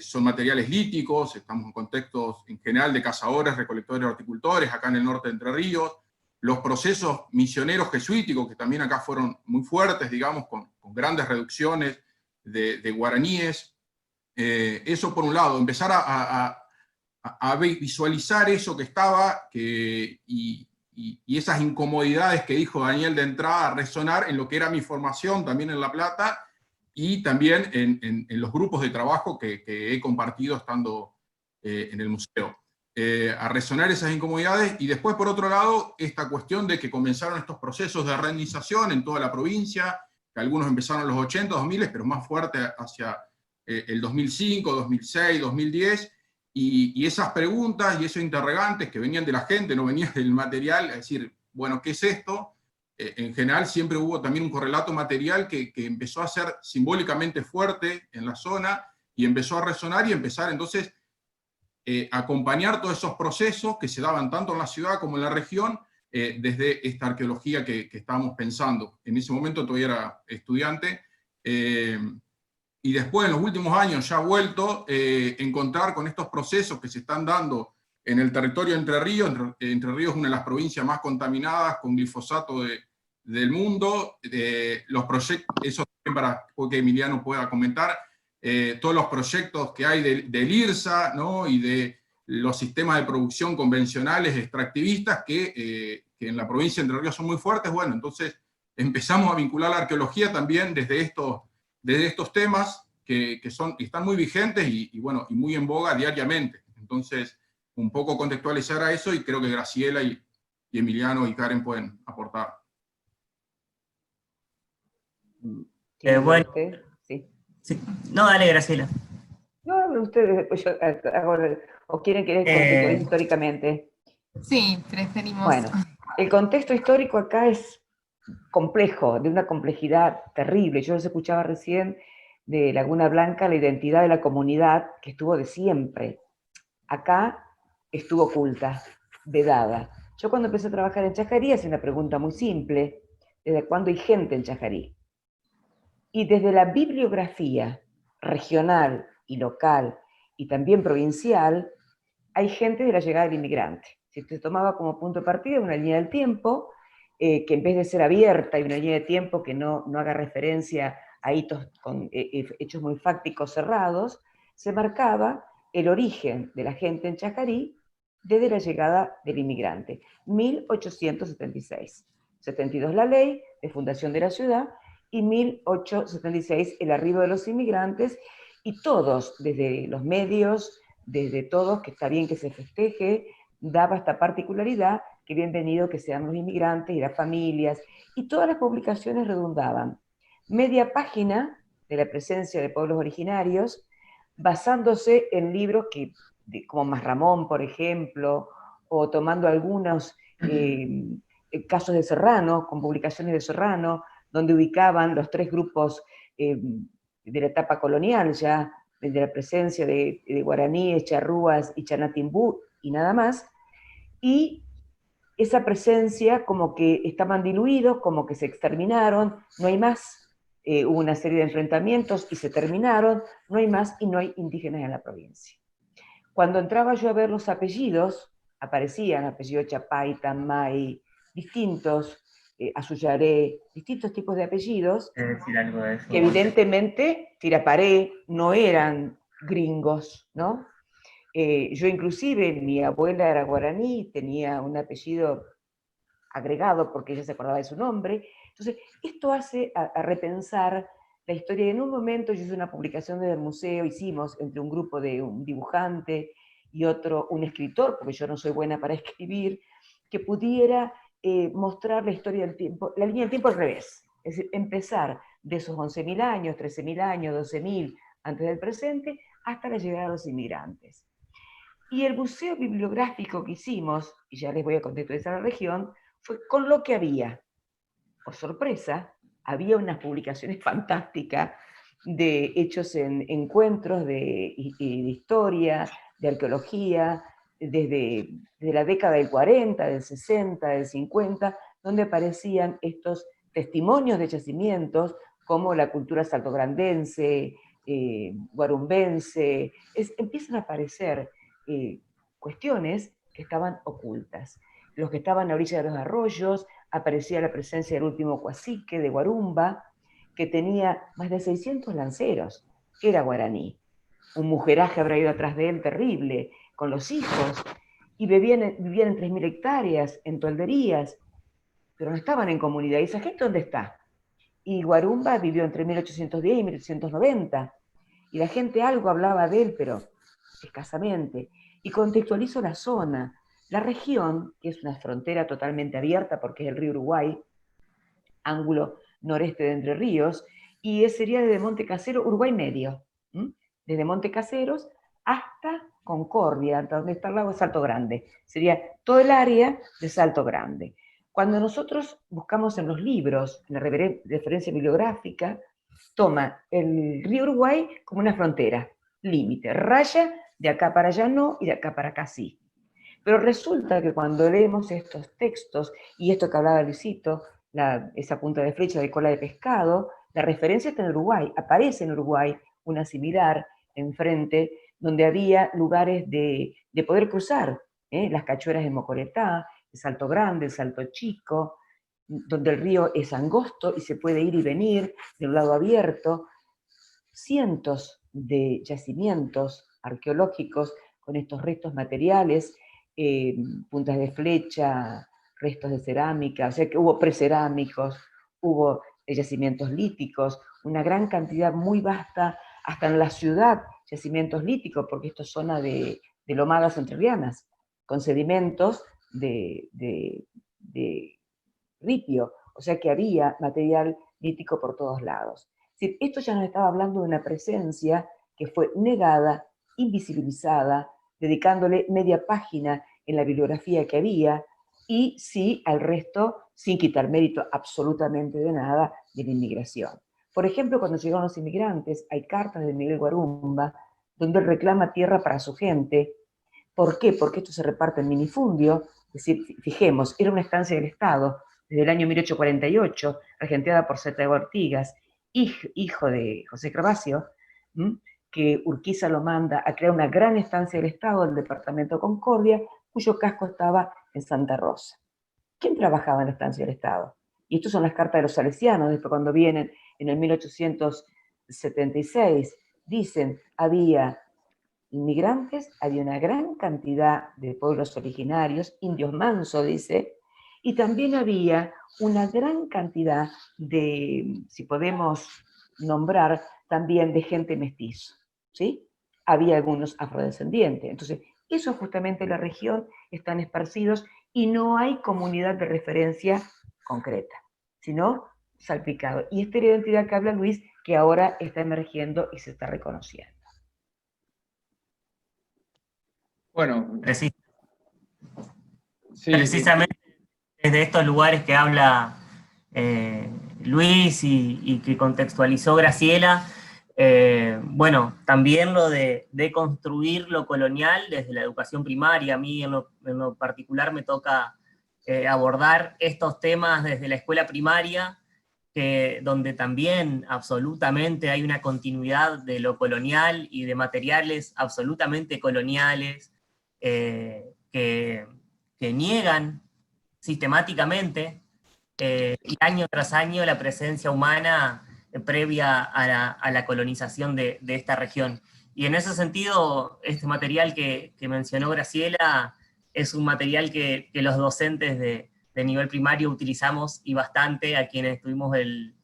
Speaker 3: son materiales líticos, estamos en contextos en general de cazadores, recolectores, horticultores, acá en el norte de Entre Ríos, los procesos misioneros jesuíticos, que también acá fueron muy fuertes, digamos, con grandes reducciones de guaraníes. Eso por un lado, empezar a visualizar eso que estaba, y esas incomodidades que dijo Daniel de entrada, a resonar en lo que era mi formación también en La Plata, y también en los grupos de trabajo que he compartido estando en el museo. A resonar esas incomodidades, y después, por otro lado, esta cuestión de que comenzaron estos procesos de rendinización en toda la provincia, que algunos empezaron en los 80, 2000, pero más fuerte hacia el 2005, 2006, 2010, y esas preguntas y esos interrogantes que venían de la gente, no venían del material, es decir, bueno, ¿qué es esto? En general siempre hubo también un correlato material que empezó a ser simbólicamente fuerte en la zona, y empezó a resonar y empezar entonces a acompañar todos esos procesos que se daban tanto en la ciudad como en la región, desde esta arqueología que estábamos pensando. En ese momento todavía era estudiante, y después en los últimos años ya he vuelto a encontrar con estos procesos que se están dando en el territorio de Entre Ríos. Entre Ríos es una de las provincias más contaminadas con glifosato del mundo. Los proyectos, eso también para que Emiliano pueda comentar, todos los proyectos que hay del IRSA, ¿no? Y de los sistemas de producción convencionales extractivistas que en la provincia de Entre Ríos son muy fuertes. Bueno, entonces empezamos a vincular la arqueología también desde estos temas que están muy vigentes y muy en boga diariamente. Entonces, un poco contextualizar a eso, y creo que Graciela y Emiliano y Karen pueden aportar.
Speaker 4: Bueno,
Speaker 6: sí.
Speaker 4: Sí. No, dale, Graciela.
Speaker 6: No, hablen ustedes, después yo hago o quieren que les contextualice históricamente.
Speaker 5: Sí, preferimos.
Speaker 6: Bueno, el contexto histórico acá es complejo, de una complejidad terrible. Yo les escuchaba recién de Laguna Blanca, la identidad de la comunidad que estuvo de siempre. Acá estuvo oculta, vedada. Yo cuando empecé a trabajar en Chajarí hice una pregunta muy simple: ¿desde cuándo hay gente en Chajarí? Y desde la bibliografía regional y local y también provincial, hay gente de la llegada del inmigrante. Si se tomaba como punto de partida una línea del tiempo, que en vez de ser abierta y una línea de tiempo que no haga referencia a hitos con hechos muy fácticos cerrados, se marcaba el origen de la gente en Chajarí desde la llegada del inmigrante, 1876. 72 la ley de fundación de la ciudad, y 1876 el arribo de los inmigrantes, y todos, desde los medios, desde todos, que está bien que se festeje, daba esta particularidad, que bienvenido que sean los inmigrantes y las familias, y todas las publicaciones redundaban. Media página de la presencia de pueblos originarios, basándose en libros como Masramón, por ejemplo, o tomando algunos casos de Serrano, con publicaciones de Serrano, donde ubicaban los tres grupos de la etapa colonial, ya de la presencia de guaraníes, charrúas y chanatimbú, y nada más, y esa presencia como que estaban diluidos, como que se exterminaron, no hay más hubo una serie de enfrentamientos y se terminaron, no hay más y no hay indígenas en la provincia. Cuando entraba yo a ver los apellidos, aparecían apellidos Chapay, Tamay, distintos, Azullaré, distintos tipos de apellidos,
Speaker 4: decir algo de eso,
Speaker 6: que evidentemente, Tiraparé, no eran gringos, ¿no? Yo inclusive, mi abuela era guaraní, tenía un apellido agregado porque ella se acordaba de su nombre. Entonces, esto hace a repensar la historia. Y en un momento yo hice una publicación desde el museo, hicimos entre un grupo de un dibujante y otro, un escritor, porque yo no soy buena para escribir, que pudiera mostrar la historia del tiempo, la línea del tiempo al revés. Es decir, empezar de esos 11.000 años, 13.000 años, 12.000 antes del presente, hasta la llegada de los inmigrantes. Y el buceo bibliográfico que hicimos, y ya les voy a contextualizar la región, fue con lo que había. Por sorpresa, había unas publicaciones fantásticas de hechos en encuentros de historia, de arqueología, desde la década del 40, del 60, del 50, donde aparecían estos testimonios de yacimientos como la cultura saltograndense, guarumbense, empiezan a aparecer cuestiones que estaban ocultas. Los que estaban a orilla de los arroyos, aparecía la presencia del último cacique de Guarumba, que tenía más de 600 lanceros, que era guaraní. Un mujeraje habrá ido atrás de él terrible, con los hijos, y vivían en 3.000 hectáreas, en tolderías, pero no estaban en comunidad. ¿Y esa gente dónde está? Y Guarumba vivió entre 1810 y 1890, y la gente algo hablaba de él, pero escasamente. Y contextualizo la zona. La región, que es una frontera totalmente abierta porque es el río Uruguay, ángulo noreste de Entre Ríos, y sería desde Monte Casero, Uruguay medio, desde Monte Caseros hasta Concordia, hasta donde está el lago de Salto Grande. Sería todo el área de Salto Grande. Cuando nosotros buscamos en los libros, en la referencia bibliográfica, toma el río Uruguay como una frontera, límite, raya, de acá para allá no, y de acá para acá sí. Pero resulta que cuando leemos estos textos, y esto que hablaba Luisito, esa punta de flecha de cola de pescado, la referencia está en Uruguay, aparece en Uruguay una similar enfrente, donde había lugares de poder cruzar, las cachueras de Mocoretá, el Salto Grande, el Salto Chico, donde el río es angosto y se puede ir y venir de un lado abierto. Cientos de yacimientos arqueológicos con estos restos materiales, puntas de flecha, restos de cerámica, o sea que hubo precerámicos, hubo yacimientos líticos, una gran cantidad muy vasta, hasta en la ciudad, yacimientos líticos, porque esto es zona de lomadas entrerrianas, con sedimentos de ripio, o sea que había material lítico por todos lados. Esto ya nos estaba hablando de una presencia que fue negada, invisibilizada, dedicándole media página en la bibliografía que había, y sí al resto, sin quitar mérito absolutamente de nada, de la inmigración. Por ejemplo, cuando llegaron los inmigrantes, hay cartas de Miguel Guarumba, donde él reclama tierra para su gente. ¿Por qué? Porque esto se reparte en minifundio, es decir, fijemos, era una estancia del Estado, desde el año 1848, regenteada por Zeta de Ortigas, hijo de José Gervasio, que Urquiza lo manda a crear una gran estancia del Estado, el departamento Concordia, cuyo casco estaba en Santa Rosa. ¿Quién trabajaba en la estancia del Estado? Y estas son las cartas de los salesianos, después cuando vienen en el 1876, dicen, había inmigrantes, había una gran cantidad de pueblos originarios, indios manso, dice, y también había una gran cantidad de, si podemos nombrar, también de gente mestizo, ¿sí? Había algunos afrodescendientes. Entonces, eso justamente en la región están esparcidos y no hay comunidad de referencia concreta, sino salpicado. Y esta es la identidad que habla Luis, que ahora está emergiendo y se está reconociendo.
Speaker 1: Bueno,
Speaker 4: Sí,
Speaker 1: precisamente
Speaker 4: desde estos lugares que habla Luis y que contextualizó Graciela, bueno, también lo de construir lo colonial desde la educación primaria. A mí en lo particular me toca abordar estos temas desde la escuela primaria, donde también absolutamente hay una continuidad de lo colonial y de materiales absolutamente coloniales que niegan sistemáticamente y año tras año la presencia humana previa a la colonización de esta región. Y en ese sentido, este material que mencionó Graciela es un material que los docentes de nivel primario utilizamos y bastante, a quienes tuvimos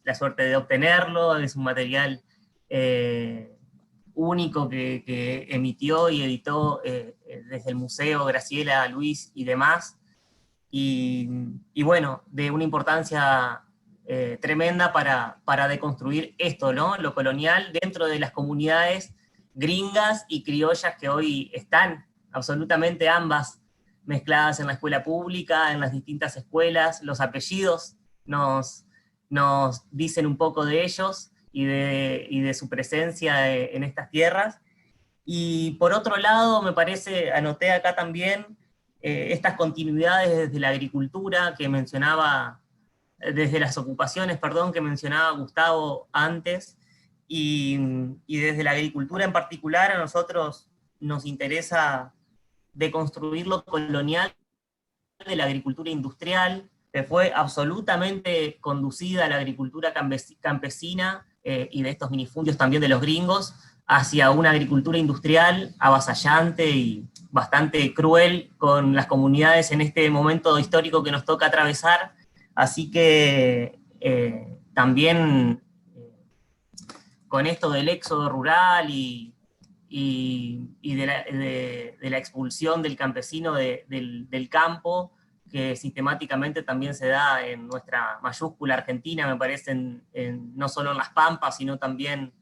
Speaker 4: la suerte de obtenerlo. Es un material único que emitió y editó desde el museo Graciela, Luis y demás, y bueno, de una importancia tremenda para deconstruir esto, ¿no? Lo colonial dentro de las comunidades gringas y criollas que hoy están absolutamente ambas mezcladas en la escuela pública, en las distintas escuelas. Los apellidos nos dicen un poco de ellos y de su presencia en estas tierras. Y por otro lado, me parece, anoté acá también, estas continuidades desde la agricultura que mencionaba, desde las ocupaciones, perdón, que mencionaba Gustavo antes, y desde la agricultura en particular a nosotros nos interesa deconstruir lo colonial de la agricultura industrial, que fue absolutamente conducida a la agricultura campesina y de estos minifundios también de los gringos, hacia una agricultura industrial avasallante y bastante cruel con las comunidades en este momento histórico que nos toca atravesar. Así que también con esto del éxodo rural y de la expulsión del campesino del campo, que sistemáticamente también se da en nuestra mayúscula Argentina, me parece, no solo en las Pampas, sino también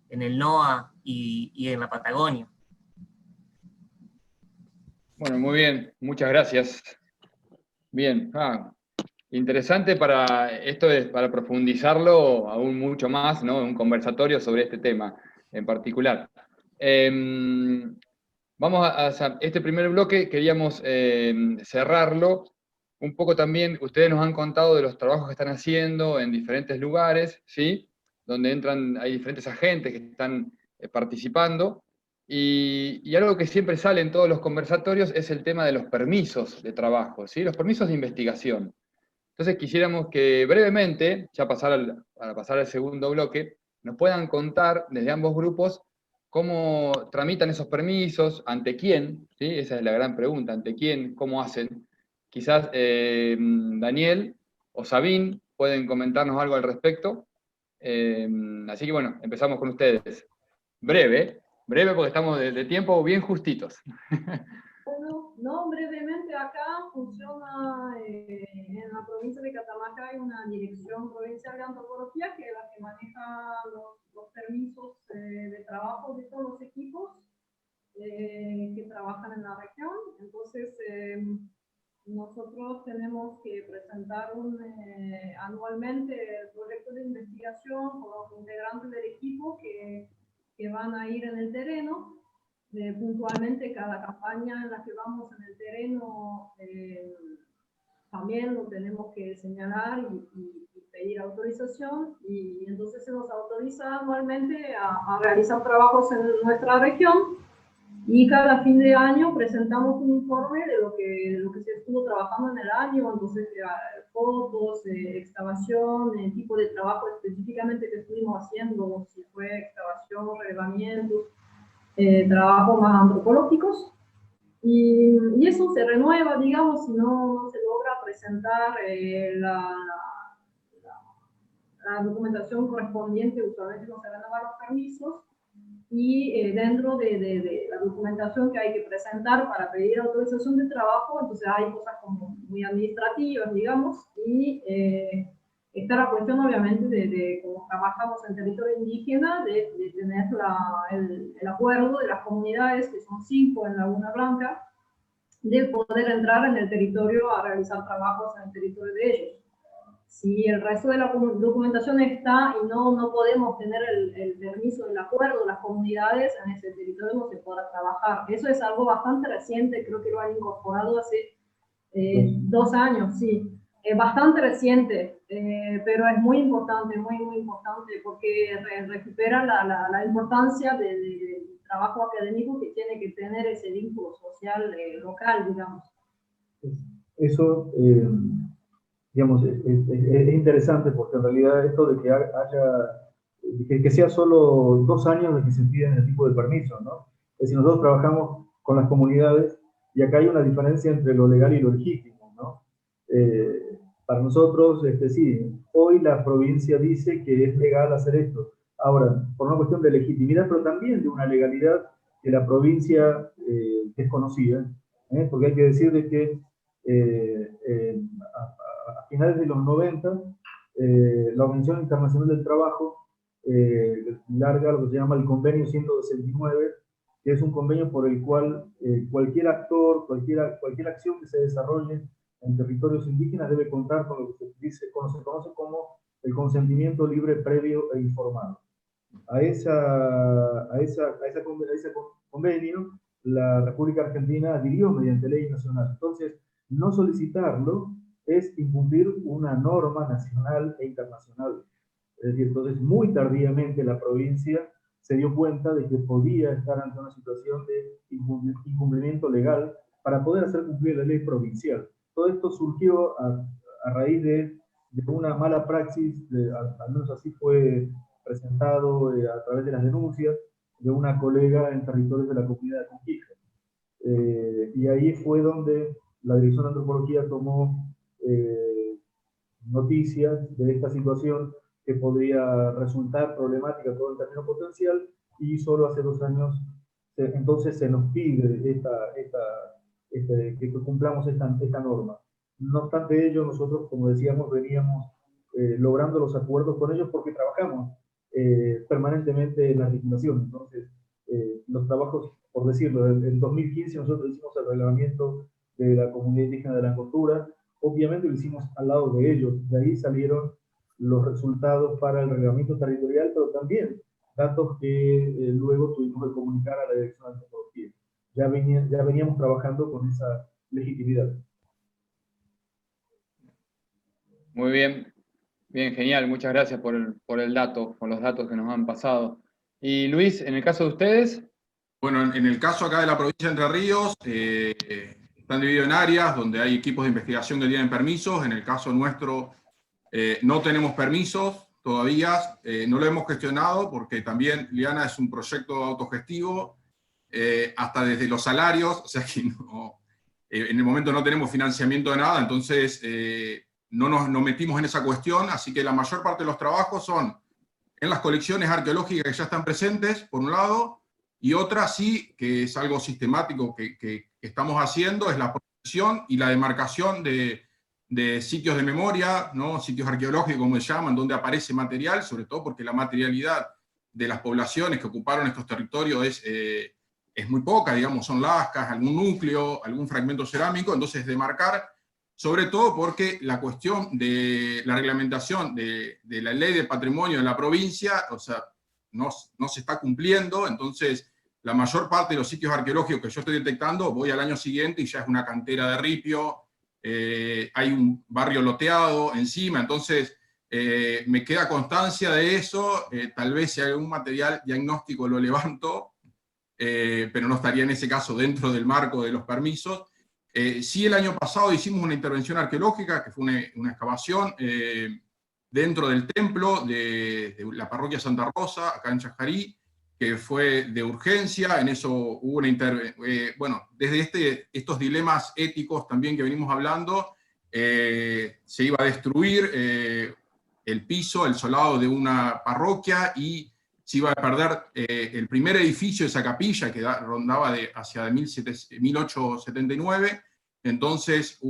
Speaker 4: en el NOA y en la Patagonia.
Speaker 1: Bueno, muy bien, muchas gracias. Bien, interesante esto es para profundizarlo aún mucho más, ¿no? Un conversatorio sobre este tema en particular. Vamos a este primer bloque, queríamos cerrarlo. Un poco también, ustedes nos han contado de los trabajos que están haciendo en diferentes lugares, ¿sí? Donde hay diferentes agentes que están participando. Y algo que siempre sale en todos los conversatorios es el tema de los permisos de trabajo, ¿sí? Los permisos de investigación. Entonces quisiéramos que brevemente, ya para pasar al segundo bloque, nos puedan contar desde ambos grupos cómo tramitan esos permisos, ante quién, ¿sí? Esa es la gran pregunta, ante quién, cómo hacen. Quizás Daniel o Sabín pueden comentarnos algo al respecto. Así que bueno, empezamos con ustedes. Breve porque estamos de tiempo bien justitos.
Speaker 8: Bueno, no, brevemente acá funciona en la provincia de Catamarca hay una dirección provincial de antropología que es la que maneja los permisos de trabajo de todos los equipos que trabajan en la región. Entonces, nosotros tenemos que presentar anualmente el proyecto de investigación con los integrantes del equipo que van a ir en el terreno. Puntualmente cada campaña en la que vamos en el terreno también lo tenemos que señalar y pedir autorización, y entonces se nos autoriza anualmente a realizar trabajos en nuestra región, y cada fin de año presentamos un informe de lo que se estuvo trabajando en el año. Entonces fotos, excavación, el tipo de trabajo específicamente que estuvimos haciendo, si fue excavación, relevamientos, trabajos más antropológicos, y eso se renueva, digamos, si no se logra presentar la documentación correspondiente. Usualmente no se renuevan los permisos, y dentro de la documentación que hay que presentar para pedir autorización de trabajo, entonces hay cosas como muy administrativas, digamos, y está la cuestión obviamente de cómo trabajamos en territorio indígena, de tener el acuerdo de las comunidades, que son 5 en Laguna Blanca, de poder entrar en el territorio a realizar trabajos en el territorio de ellos. Si el resto de la documentación está y no podemos tener el permiso del acuerdo de las comunidades, en ese territorio no se podrá trabajar. Eso es algo bastante reciente, creo que lo han incorporado hace 2 años, sí. bastante reciente, pero es muy importante, muy importante, porque recupera la importancia del trabajo académico que tiene que tener ese vínculo social local, digamos.
Speaker 7: Eso, digamos, es interesante, porque en realidad esto de que haya, que sea solo 2 años de que se piden el tipo de permiso, ¿no? Es decir, nosotros trabajamos con las comunidades y acá hay una diferencia entre lo legal y lo legítimo, ¿no? Para nosotros, sí, hoy la provincia dice que es legal hacer esto. Ahora, por una cuestión de legitimidad, pero también de una legalidad que la provincia desconocía, porque hay que decir de que a finales de los 90, la Organización Internacional del Trabajo larga lo que se llama el Convenio 169, que es un convenio por el cual cualquier actor, cualquier acción que se desarrolle en territorios indígenas debe contar con lo que se conoce como el consentimiento libre, previo e informado. A ese convenio, la República Argentina adhirió mediante ley nacional. Entonces, no solicitarlo es incumplir una norma nacional e internacional. Es decir, entonces, muy tardíamente la provincia se dio cuenta de que podía estar ante una situación de incumplimiento legal para poder hacer cumplir la ley provincial. Todo esto surgió a raíz de una mala praxis, al menos así fue presentado a través de las denuncias de una colega en territorios de la comunidad de Conquija. Y ahí fue donde la Dirección de Antropología tomó noticias de esta situación que podría resultar problemática todo el término potencial, y solo hace 2 años entonces se nos pide que cumplamos esta norma. No obstante ello, nosotros, como decíamos, veníamos logrando los acuerdos con ellos porque trabajamos permanentemente en la articulación. Entonces, los trabajos, por decirlo, en 2015 nosotros hicimos el reglamento de la comunidad indígena de la Angostura. Obviamente lo hicimos al lado de ellos, de ahí salieron los resultados para el reglamento territorial, pero también datos que luego tuvimos que comunicar a la Dirección de Antropología. Ya veníamos trabajando con esa legitimidad.
Speaker 1: Muy bien, bien, genial, muchas gracias por el dato, por los datos que nos han pasado. Y Luis, en el caso de ustedes.
Speaker 3: Bueno, en el caso acá de la provincia de Entre Ríos, están divididos en áreas donde hay equipos de investigación que tienen permisos. En el caso nuestro, no tenemos permisos todavía, no lo hemos gestionado porque también Liana es un proyecto autogestivo, hasta desde los salarios, o sea que no, en el momento no tenemos financiamiento de nada, entonces no nos metimos en esa cuestión, así que la mayor parte de los trabajos son en las colecciones arqueológicas que ya están presentes, por un lado, y otra sí, que es algo sistemático que estamos haciendo, es la protección y la demarcación de sitios de memoria, ¿no? Sitios arqueológicos, como se llaman, donde aparece material, sobre todo porque la materialidad de las poblaciones que ocuparon estos territorios es muy poca, digamos, son lascas, algún núcleo, algún fragmento cerámico, entonces demarcar, sobre todo porque la cuestión de la reglamentación de la ley de patrimonio de la provincia, o sea, no se está cumpliendo, entonces la mayor parte de los sitios arqueológicos que yo estoy detectando, voy al año siguiente y ya es una cantera de ripio, hay un barrio loteado encima, entonces me queda constancia de eso, tal vez si hay algún material diagnóstico lo levanto, pero no estaría en ese caso dentro del marco de los permisos. Sí, el año pasado hicimos una intervención arqueológica, que fue una excavación dentro del templo de la parroquia Santa Rosa, acá en Chajarí, que fue de urgencia. En eso hubo una intervención, bueno, desde estos dilemas éticos también que venimos hablando, se iba a destruir el piso, el solado de una parroquia, y se iba a perder el primer edificio de esa capilla, que rondaba hacia 1879, entonces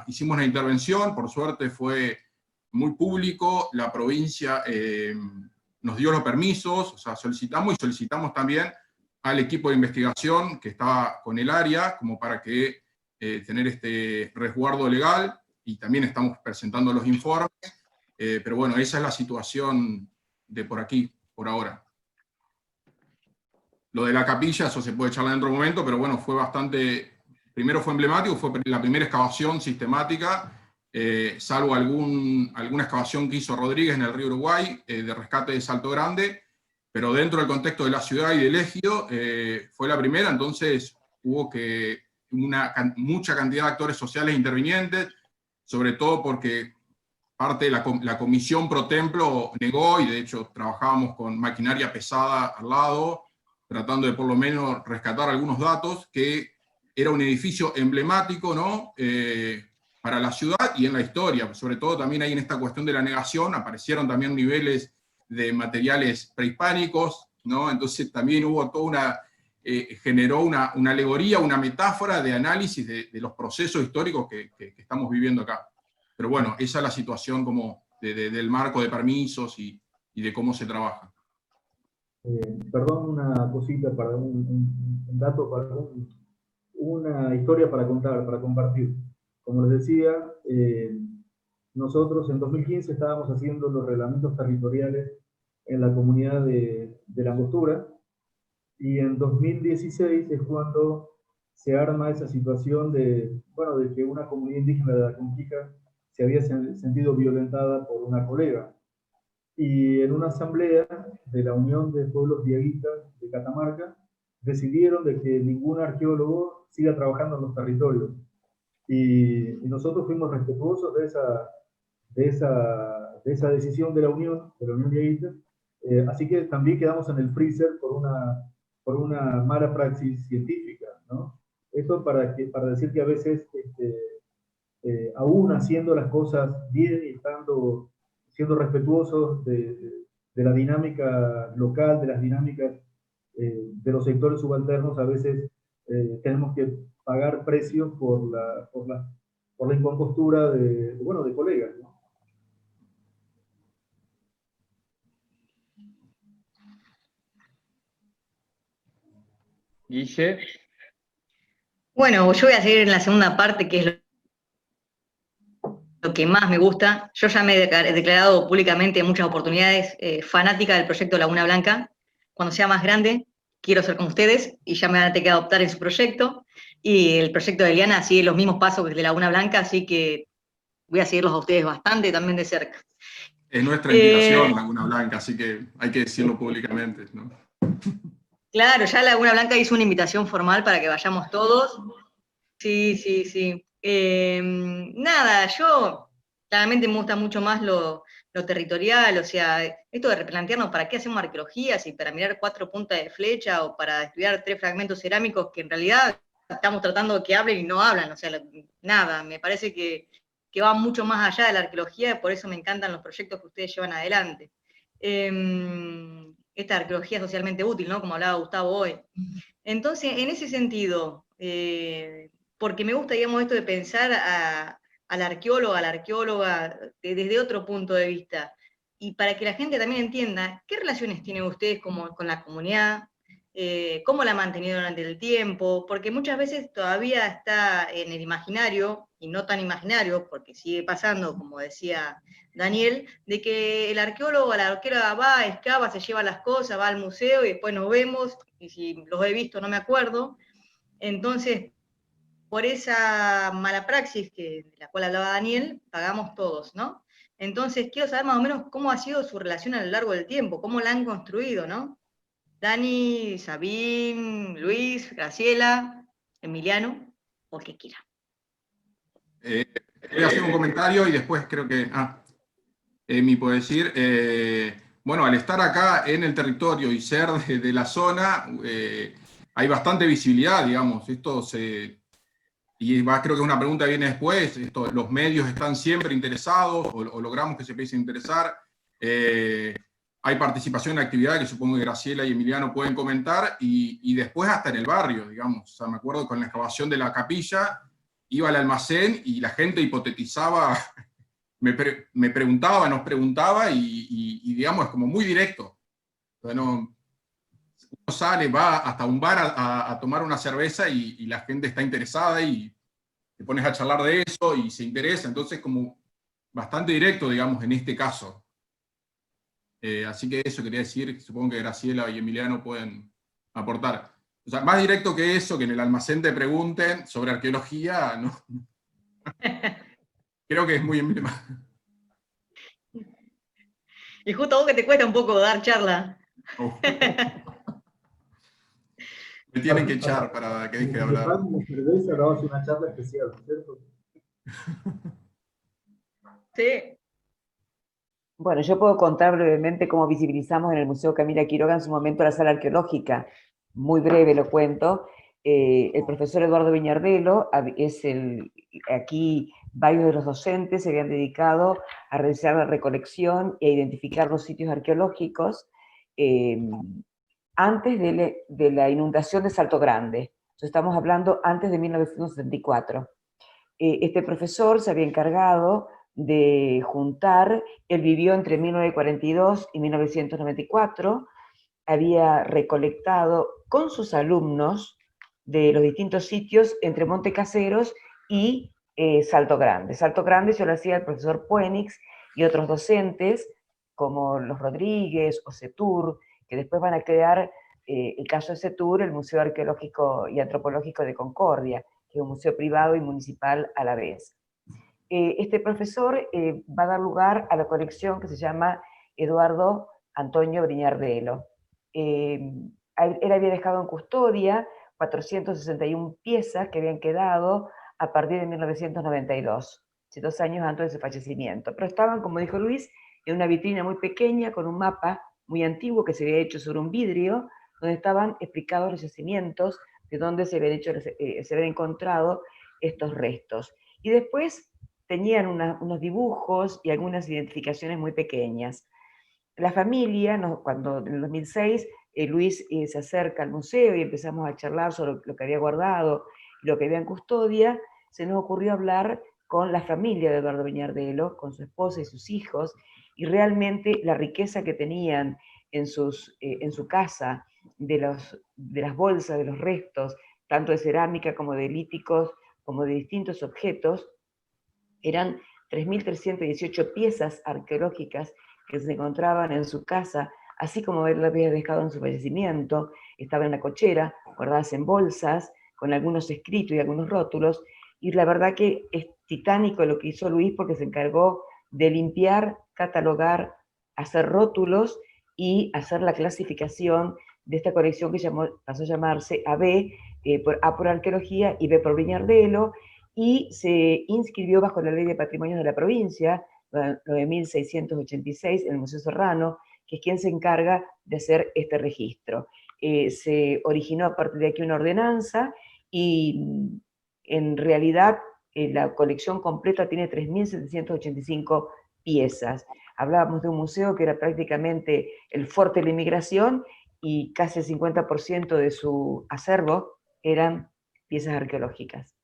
Speaker 3: hicimos una intervención, por suerte fue muy público, la provincia nos dio los permisos, o sea, solicitamos también al equipo de investigación que estaba con el área, como para que tener este resguardo legal, y también estamos presentando los informes, pero bueno, esa es la situación de por aquí, por ahora. Lo de la capilla, eso se puede charlar dentro de un momento, pero bueno, fue bastante, primero fue emblemático, fue la primera excavación sistemática, salvo alguna excavación que hizo Rodríguez en el río Uruguay, de rescate de Salto Grande, pero dentro del contexto de la ciudad y del ejido, fue la primera, entonces hubo mucha cantidad de actores sociales intervinientes, sobre todo porque parte de la comisión pro templo negó, y de hecho trabajábamos con maquinaria pesada al lado, tratando de por lo menos rescatar algunos datos, que era un edificio emblemático, ¿no? Para la ciudad y en la historia, sobre todo también ahí en esta cuestión de la negación, aparecieron también niveles de materiales prehispánicos, ¿no? Entonces también hubo toda generó una alegoría, una metáfora de análisis de los procesos históricos que estamos viviendo acá. Pero bueno, esa es la situación como del marco de permisos y de cómo se trabaja.
Speaker 7: Perdón, una cosita para un dato, para una historia para contar, para compartir. Como les decía, nosotros en 2015 estábamos haciendo los reglamentos territoriales en la comunidad de La Angostura, y en 2016 es cuando se arma esa situación de que una comunidad indígena de la Conquija se había sentido violentada por una colega. Y en una asamblea de la Unión de Pueblos Diaguitas de Catamarca, decidieron de que ningún arqueólogo siga trabajando en los territorios. Y nosotros fuimos respetuosos de esa decisión de la Unión Diaguita, así que también quedamos en el freezer por una mala praxis científica, ¿no? Esto para decir que a veces, aún haciendo las cosas bien y siendo respetuosos de la dinámica local, de las dinámicas de los sectores subalternos, a veces tenemos que pagar precios por la incompostura de colegas, ¿no?
Speaker 1: Guille.
Speaker 2: Bueno, yo voy a seguir en la segunda parte, que es lo que más me gusta. Yo ya me he declarado públicamente en muchas oportunidades fanática del proyecto Laguna Blanca. Cuando sea más grande, quiero ser como ustedes, y ya me van a tener que adoptar en su proyecto. Y el proyecto de Eliana sigue los mismos pasos que el de Laguna Blanca, así que voy a seguirlos a ustedes bastante también de cerca.
Speaker 3: Es nuestra invitación, Laguna Blanca, así que hay que decirlo públicamente, ¿no?
Speaker 2: Claro, ya Laguna Blanca hizo una invitación formal para que vayamos todos. Sí. Nada, yo claramente me gusta mucho más lo territorial, o sea, esto de replantearnos para qué hacemos arqueología, si para mirar 4 puntas de flecha o para estudiar 3 fragmentos cerámicos que en realidad estamos tratando de que hablen y no hablan, o sea, nada, me parece que va mucho más allá de la arqueología, por eso me encantan los proyectos que ustedes llevan adelante. Esta arqueología socialmente útil, ¿no? Como hablaba Gustavo hoy. Entonces, en ese sentido, porque me gusta, digamos, esto de pensar al arqueólogo, a la arqueóloga, desde otro punto de vista, y para que la gente también entienda qué relaciones tienen ustedes con la comunidad, cómo la han mantenido durante el tiempo, porque muchas veces todavía está en el imaginario, y no tan imaginario, porque sigue pasando, como decía Daniel, de que el arqueólogo o la arqueóloga va, excava, se lleva las cosas, va al museo y después nos vemos, y si los he visto no me acuerdo. Entonces, por esa mala praxis de la cual hablaba Daniel, pagamos todos, ¿no? Entonces, quiero saber más o menos cómo ha sido su relación a lo largo del tiempo, cómo la han construido, ¿no? Dani, Sabín, Luis, Graciela, Emiliano, o el que quiera.
Speaker 3: Voy a hacer un comentario y después creo que Emi puede decir. Bueno, al estar acá en el territorio y ser de la zona, hay bastante visibilidad, digamos. Creo que una pregunta que viene después. Los medios están siempre interesados o logramos que se empiecen a interesar. Hay participación en actividades que supongo que Graciela y Emiliano pueden comentar, y después hasta en el barrio, digamos. O sea, me acuerdo con la excavación de la capilla, iba al almacén y la gente hipotetizaba, me preguntaba, nos preguntaba, y digamos, es como muy directo. Entonces, uno sale, va hasta un bar a tomar una cerveza y la gente está interesada y te pones a charlar de eso y se interesa. Entonces, como bastante directo, digamos, en este caso. Así que eso quería decir, supongo que Graciela y Emiliano pueden aportar. O sea, más directo que eso, que en el almacén te pregunten sobre arqueología, ¿no? Creo que es muy emblemático.
Speaker 2: Y justo a vos que te cuesta un poco dar charla.
Speaker 3: Me tienen que echar para que deje de hablar.
Speaker 7: Como cerveza, grabamos una charla especial, ¿cierto?
Speaker 2: Sí.
Speaker 6: Bueno, yo puedo contar brevemente cómo visibilizamos en el Museo Camila Quiroga en su momento la sala arqueológica. Muy breve lo cuento. El profesor Eduardo Viñardelo aquí varios de los docentes se habían dedicado a realizar la recolección e identificar los sitios arqueológicos antes de la inundación de Salto Grande. Entonces, estamos hablando antes de 1974. Este profesor se había encargado de juntar, él vivió entre 1942 y 1994, había recolectado con sus alumnos de los distintos sitios entre Monte Caseros y Salto Grande. Salto Grande se lo hacía el profesor Puenix y otros docentes, como los Rodríguez o Setur, que después van a crear, el caso de Setur, el Museo Arqueológico y Antropológico de Concordia, que es un museo privado y municipal a la vez. Este profesor va a dar lugar a la colección que se llama Eduardo Antonio Briñardelo. Él había dejado en custodia 461 piezas que habían quedado a partir de 1992, 2 años antes de su fallecimiento. Pero estaban, como dijo Luis, en una vitrina muy pequeña con un mapa muy antiguo que se había hecho sobre un vidrio, donde estaban explicados los yacimientos de dónde se habían encontrado estos restos. Y después tenían unos dibujos y algunas identificaciones muy pequeñas. La familia, cuando en el 2006 Luis se acerca al museo y empezamos a charlar sobre lo que había guardado, lo que había en custodia, se nos ocurrió hablar con la familia de Eduardo Viñardelo, con su esposa y sus hijos, y realmente la riqueza que tenían en su casa, de las bolsas, de los restos, tanto de cerámica como de líticos, como de distintos objetos, eran 3.318 piezas arqueológicas que se encontraban en su casa, así como él lo había dejado en su fallecimiento, estaba en la cochera, guardadas en bolsas, con algunos escritos y algunos rótulos, y la verdad que es titánico lo que hizo Luis porque se encargó de limpiar, catalogar, hacer rótulos y hacer la clasificación de esta colección que pasó a llamarse AB, A por arqueología y B por Viñardelo, y se inscribió bajo la Ley de Patrimonios de la Provincia, 9.686, en el Museo Serrano, que es quien se encarga de hacer este registro. Se originó a partir de aquí una ordenanza y en realidad la colección completa tiene 3.785 piezas. Hablábamos de un museo que era prácticamente el fuerte de la inmigración y casi el 50% de su acervo eran piezas arqueológicas.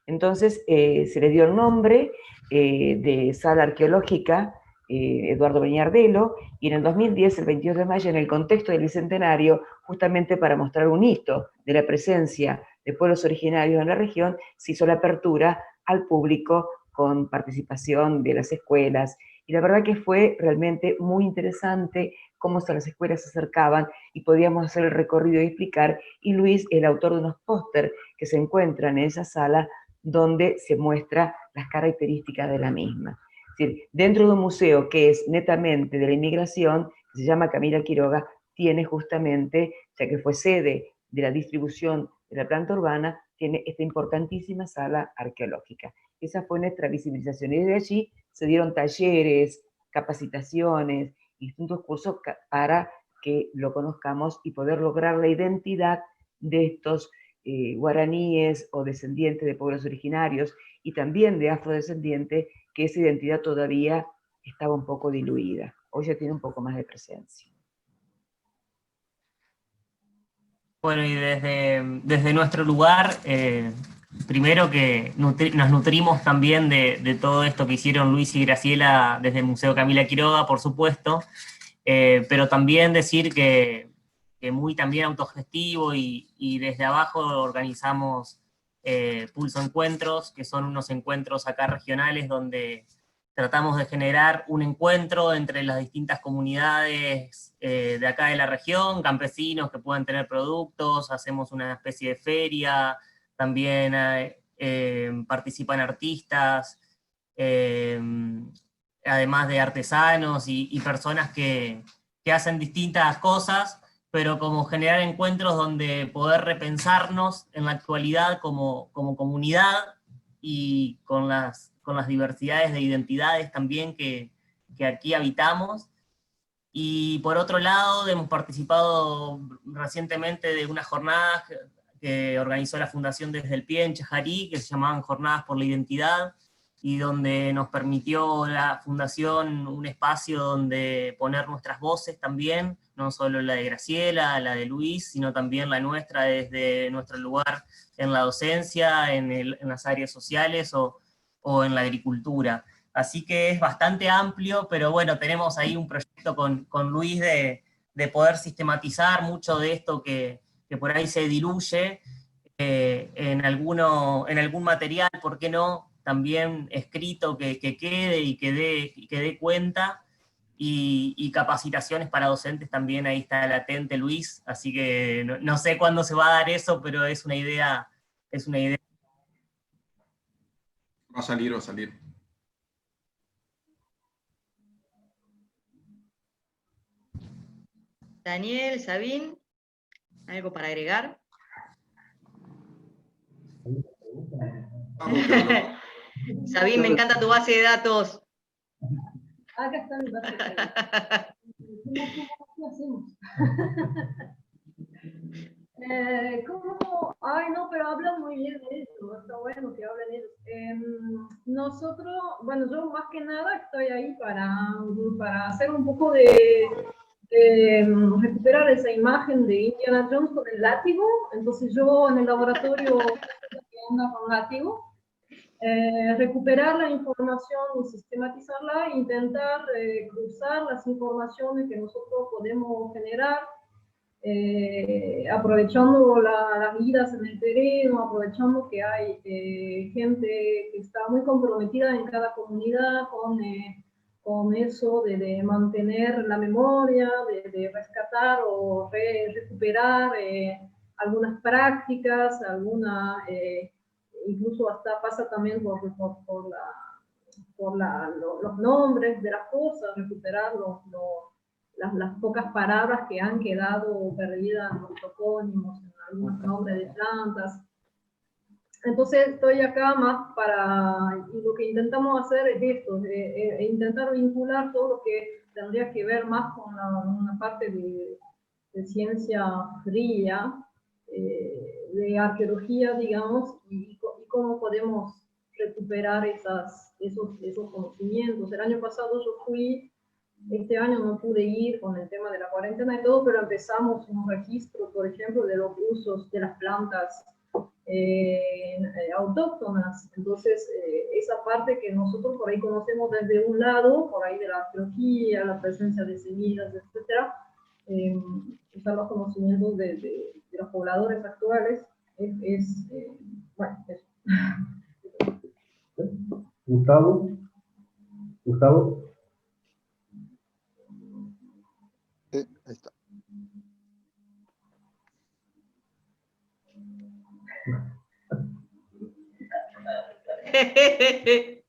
Speaker 6: Entonces se le dio el nombre de Sala Arqueológica Eduardo Viñardelo, y en el 2010, el 22 de mayo, en el contexto del Bicentenario, justamente para mostrar un hito de la presencia de pueblos originarios en la región, se hizo la apertura al público con participación de las escuelas, y la verdad que fue realmente muy interesante cómo las escuelas se acercaban y podíamos hacer el recorrido y explicar, y Luis es el autor de unos póster que se encuentran en esa sala donde se muestra las características de la misma. Es decir, dentro de un museo que es netamente de la inmigración, que se llama Camila Quiroga, tiene justamente, ya que fue sede de la distribución de la planta urbana, tiene esta importantísima sala arqueológica. Esa fue nuestra visibilización, y desde allí se dieron talleres, capacitaciones, distintos cursos para que lo conozcamos y poder lograr la identidad de estos guaraníes o descendientes de pueblos originarios, y también de afrodescendientes, que esa identidad todavía estaba un poco diluida. Hoy ya tiene un poco más de presencia.
Speaker 4: Bueno, y desde nuestro lugar, primero que nos nutrimos también de todo esto que hicieron Luis y Graciela desde el Museo Camila Quiroga, por supuesto, pero también decir que muy también autogestivo, y desde abajo organizamos Pulso Encuentros, que son unos encuentros acá regionales donde tratamos de generar un encuentro entre las distintas comunidades de acá de la región, campesinos que puedan tener productos, hacemos una especie de feria, también participan artistas, además de artesanos y personas que hacen distintas cosas, pero como generar encuentros donde poder repensarnos en la actualidad como comunidad y con las diversidades de identidades también que aquí habitamos. Y por otro lado, hemos participado recientemente de unas jornadas que organizó la Fundación Desde el Pie en Chajarí, que se llamaban Jornadas por la Identidad, y donde nos permitió la Fundación un espacio donde poner nuestras voces también, no solo la de Graciela, la de Luis, sino también la nuestra desde nuestro lugar en la docencia, en las áreas sociales o en la agricultura. Así que es bastante amplio, pero bueno, tenemos ahí un proyecto con Luis de poder sistematizar mucho de esto que por ahí se diluye en algún material, ¿por qué no? También escrito que quede y que dé cuenta, y capacitaciones para docentes también, ahí está latente Luis, así que no sé cuándo se va a dar eso, pero es una idea.
Speaker 3: Va a salir.
Speaker 2: Daniel, Sabín, ¿algo para agregar? Sabín, me encanta tu base de datos.
Speaker 8: Acá está mi base de datos. ¿Cómo hacemos? ¿Cómo? Ay, no, pero hablan muy bien de eso, está bueno que hablen ellos. Nosotros, bueno, yo más que nada estoy ahí para hacer un poco de recuperar esa imagen de Indiana Jones con el látigo. Entonces yo en el laboratorio ando con látigo, recuperar la información y sistematizarla, intentar cruzar las informaciones que nosotros podemos generar, aprovechando las vidas en el terreno, aprovechando que hay gente que está muy comprometida en cada comunidad con eso de mantener la memoria, de rescatar o recuperar algunas prácticas, incluso hasta pasa también por los nombres de las cosas, recuperar las pocas palabras que han quedado perdidas en los topónimos, en algunos nombres de plantas. Entonces estoy acá más y lo que intentamos hacer es esto, intentar vincular todo lo que tendría que ver más con una parte de ciencia fría, de arqueología, digamos, y cómo podemos recuperar esos conocimientos. El año pasado yo fui, este año no pude ir con el tema de la cuarentena y todo, pero empezamos un registro, por ejemplo, de los usos de las plantas autóctonas. Entonces, esa parte que nosotros por ahí conocemos desde un lado, por ahí de la arqueología, la presencia de semillas, etc., usar los conocimientos de los pobladores actuales, bueno, eso.
Speaker 7: Gustavo.
Speaker 9: Ahí está.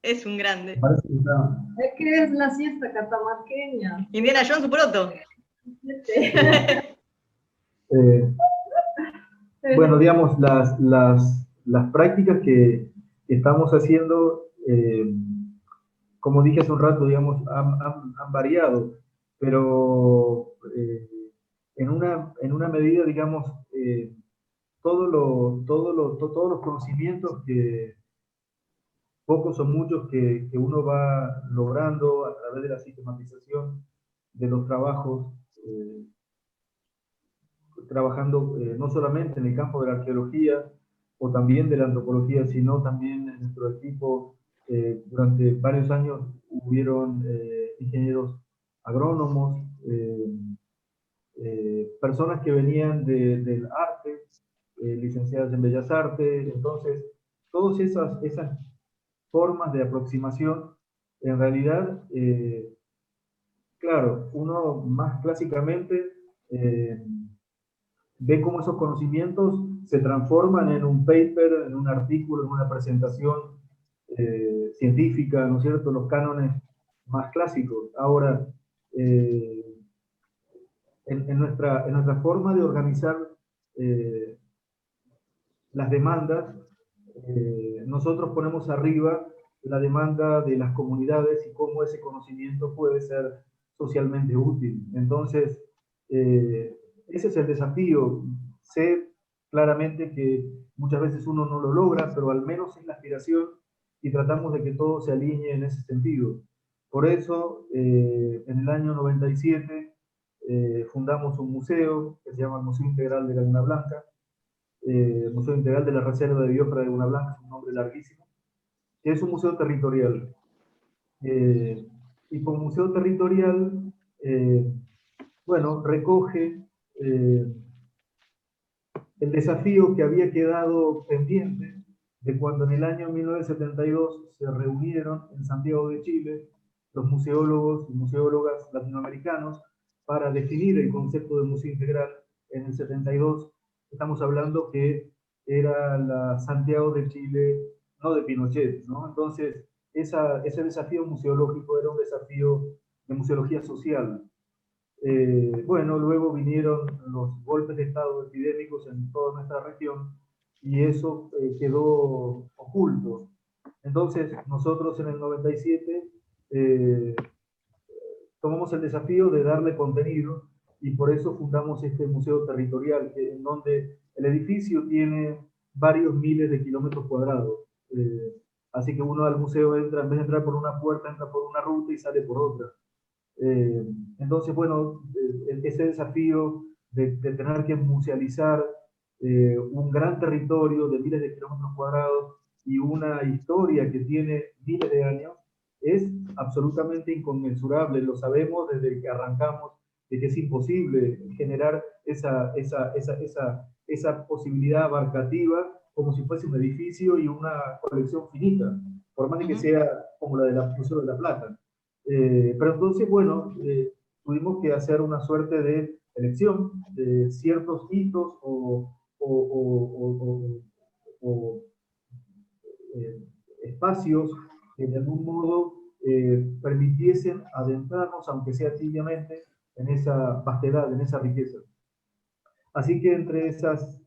Speaker 2: Es un grande.
Speaker 8: Es que es la siesta catamarqueña.
Speaker 2: Indiana Jones pronto.
Speaker 7: Bueno, digamos, las prácticas que estamos haciendo, como dije hace un rato, digamos, han variado, pero en una medida, digamos, todos los conocimientos que pocos o muchos que uno va logrando a través de la sistematización de los trabajos, trabajando no solamente en el campo de la arqueología o también de la antropología, sino también en nuestro equipo. Durante varios años hubieron ingenieros agrónomos, personas que venían del arte, licenciadas en Bellas Artes. Entonces, todas esas formas de aproximación, en realidad, claro, uno más clásicamente ve cómo esos conocimientos se transforman en un paper, en un artículo, en una presentación científica, ¿no es cierto?, los cánones más clásicos. Ahora, en nuestra forma de organizar las demandas, nosotros ponemos arriba la demanda de las comunidades y cómo ese conocimiento puede ser socialmente útil. Entonces, ese es el desafío. Sé claramente que muchas veces uno no lo logra, pero al menos es la aspiración y tratamos de que todo se alinee en ese sentido. Por eso, en el año 97, fundamos un museo que se llama el Museo Integral de Laguna Blanca, Museo Integral de la Reserva de Biosfera de Laguna Blanca, es un nombre larguísimo, que es un museo territorial. Y como museo territorial, bueno, recoge el desafío que había quedado pendiente de cuando en el año 1972 se reunieron en Santiago de Chile los museólogos y museólogas latinoamericanos para definir el concepto de museo integral. En el 72 estamos hablando que era la Santiago de Chile, no de Pinochet, ¿no? Entonces, ese desafío museológico era un desafío de museología social. Bueno, luego vinieron los golpes de estado epidémicos en toda nuestra región y eso quedó oculto. Entonces, nosotros en el 97 tomamos el desafío de darle contenido y por eso fundamos este museo territorial, en donde el edificio tiene varios miles de kilómetros cuadrados. Así que uno al museo entra, en vez de entrar por una puerta, entra por una ruta y sale por otra. Entonces, bueno, ese desafío de tener que musealizar un gran territorio de miles de kilómetros cuadrados y una historia que tiene miles de años es absolutamente inconmensurable. Lo sabemos desde que arrancamos, de que es imposible generar esa posibilidad abarcativa como si fuese un edificio y una colección finita, por más de que sea como la de la Museo de la Plata. Pero entonces, bueno, tuvimos que hacer una suerte de elección de ciertos hitos o espacios que de algún modo permitiesen adentrarnos, aunque sea tibiamente, en esa vastedad, en esa riqueza. Así que entre esos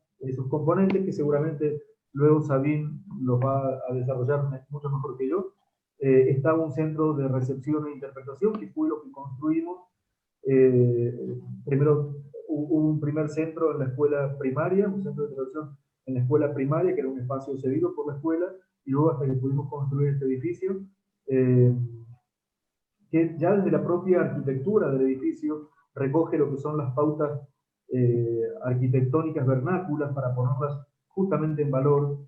Speaker 7: componentes, que seguramente luego Sabine los va a desarrollar mucho mejor que yo, estaba un centro de recepción e interpretación, que fue lo que construimos. Primero hubo un primer centro en la escuela primaria, un centro de traducción en la escuela primaria, que era un espacio cedido por la escuela, y luego hasta que pudimos construir este edificio, que ya desde la propia arquitectura del edificio recoge lo que son las pautas arquitectónicas vernáculas para ponerlas justamente en valor,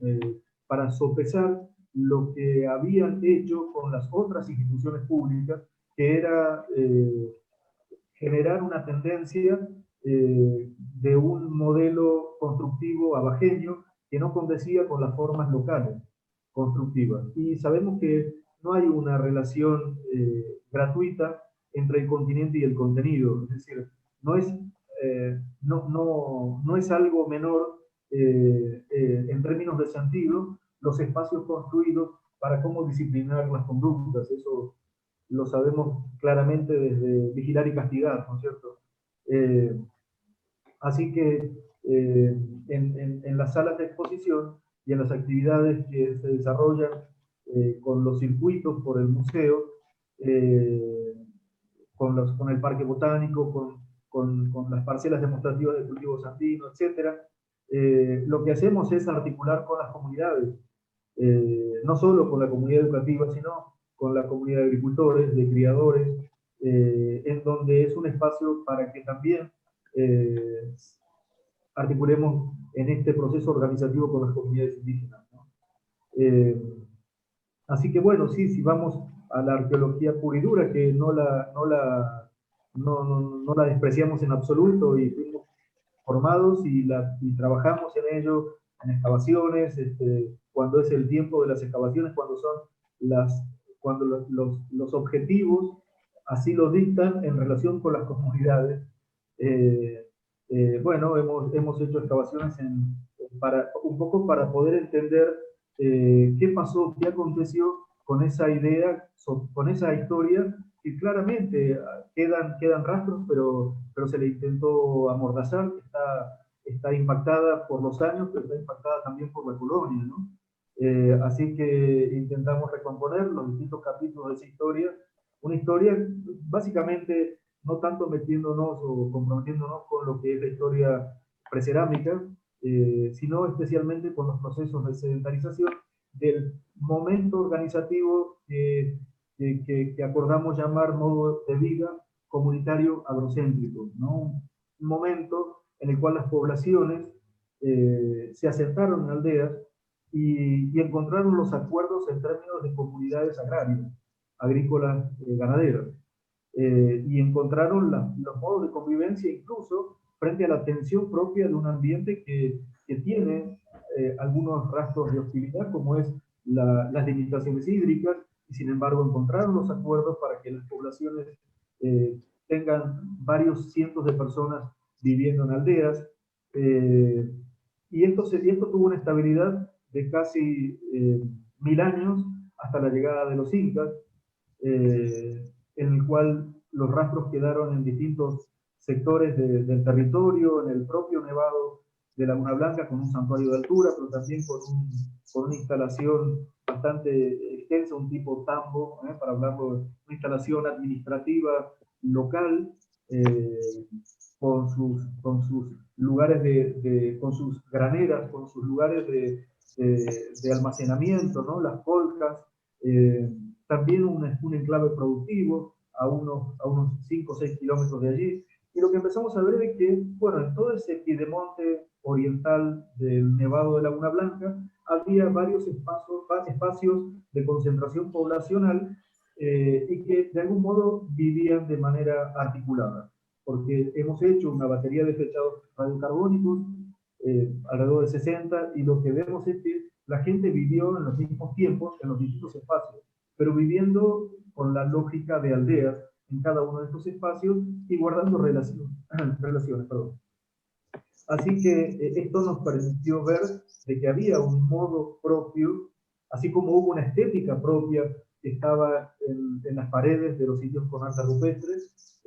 Speaker 7: para sopesar lo que habían hecho con las otras instituciones públicas, que era generar una tendencia de un modelo constructivo abajeño que no condecía con las formas locales constructivas. Y sabemos que no hay una relación gratuita entre el continente y el contenido, es decir, no es algo menor en términos de sentido los espacios construidos para cómo disciplinar las conductas. Eso lo sabemos claramente desde Vigilar y Castigar, ¿no es cierto? Así que en las salas de exposición y en las actividades que se desarrollan con los circuitos por el museo, con el parque botánico, con las parcelas demostrativas de cultivos andinos, etc. Lo que hacemos es articular con las comunidades, no solo con la comunidad educativa, sino con la comunidad de agricultores, de criadores, en donde es un espacio para que también articulemos en este proceso organizativo con las comunidades indígenas, ¿no? Así que bueno, sí, si vamos a la arqueología pura y dura, que no la despreciamos en absoluto, y fuimos formados y trabajamos en ello, en excavaciones, cuando es el tiempo de las excavaciones, cuando los objetivos así lo dictan en relación con las comunidades. Bueno, hemos hecho excavaciones un poco para poder entender qué pasó, qué aconteció con esa idea, con esa historia, que claramente quedan rastros, pero se le intentó amordazar, está impactada por los años, pero está impactada también por la colonia, ¿no? Así que intentamos recomponer los distintos capítulos de esa historia, una historia básicamente no tanto metiéndonos o comprometiéndonos con lo que es la historia precerámica, sino especialmente con los procesos de sedentarización del momento organizativo que acordamos llamar modo de vida comunitario agrocéntrico, ¿no? Un momento en el cual las poblaciones se asentaron en aldeas y encontraron los acuerdos en términos de comunidades agrarias, agrícolas, ganaderas, y encontraron los modos de convivencia incluso frente a la tensión propia de un ambiente que tiene algunos rastros de hostilidad, como es las limitaciones hídricas, y sin embargo encontraron los acuerdos para que las poblaciones tengan varios cientos de personas viviendo en aldeas, y esto tuvo una estabilidad de casi 1000 años hasta la llegada de los incas, en el cual los rastros quedaron en distintos sectores del territorio, en el propio nevado de Laguna Blanca, con un santuario de altura, pero también con una instalación bastante extensa, un tipo tambo, para hablarlo, una instalación administrativa local, con sus lugares con sus graneras, con sus lugares de almacenamiento, ¿no? Las colcas, también un enclave productivo a unos 5 o 6 kilómetros de allí. Y lo que empezamos a ver es que, bueno, en todo ese piedemonte oriental del Nevado de Laguna Blanca había varios espacios de concentración poblacional y que de algún modo vivían de manera articulada, porque hemos hecho una batería de flechados radiocarbónicos, alrededor de 60, y lo que vemos es que la gente vivió en los mismos tiempos, en los distintos espacios, pero viviendo con la lógica de aldeas en cada uno de estos espacios y guardando relaciones. Así que esto nos permitió ver de que había un modo propio, así como hubo una estética propia que estaba en las paredes de los sitios con arte rupestres,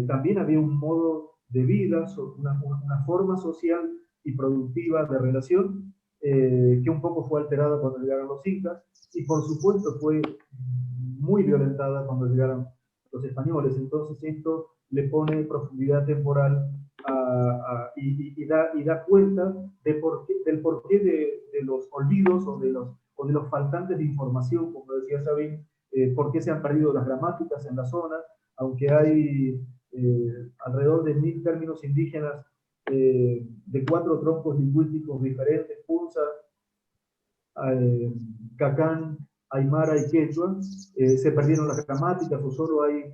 Speaker 7: también había un modo de vida, una forma social y productiva de relación que un poco fue alterada cuando llegaron los incas, y por supuesto fue muy violentada cuando llegaron los españoles. Entonces esto le pone profundidad temporal y da cuenta del porqué de los olvidos o de los faltantes de información, como decía Sabine, por qué se han perdido las gramáticas en la zona, aunque hay alrededor de 1000 términos indígenas de 4 troncos lingüísticos diferentes: Punza, Cacán, Aymara y Quechua. Se perdieron las gramáticas, o solo hay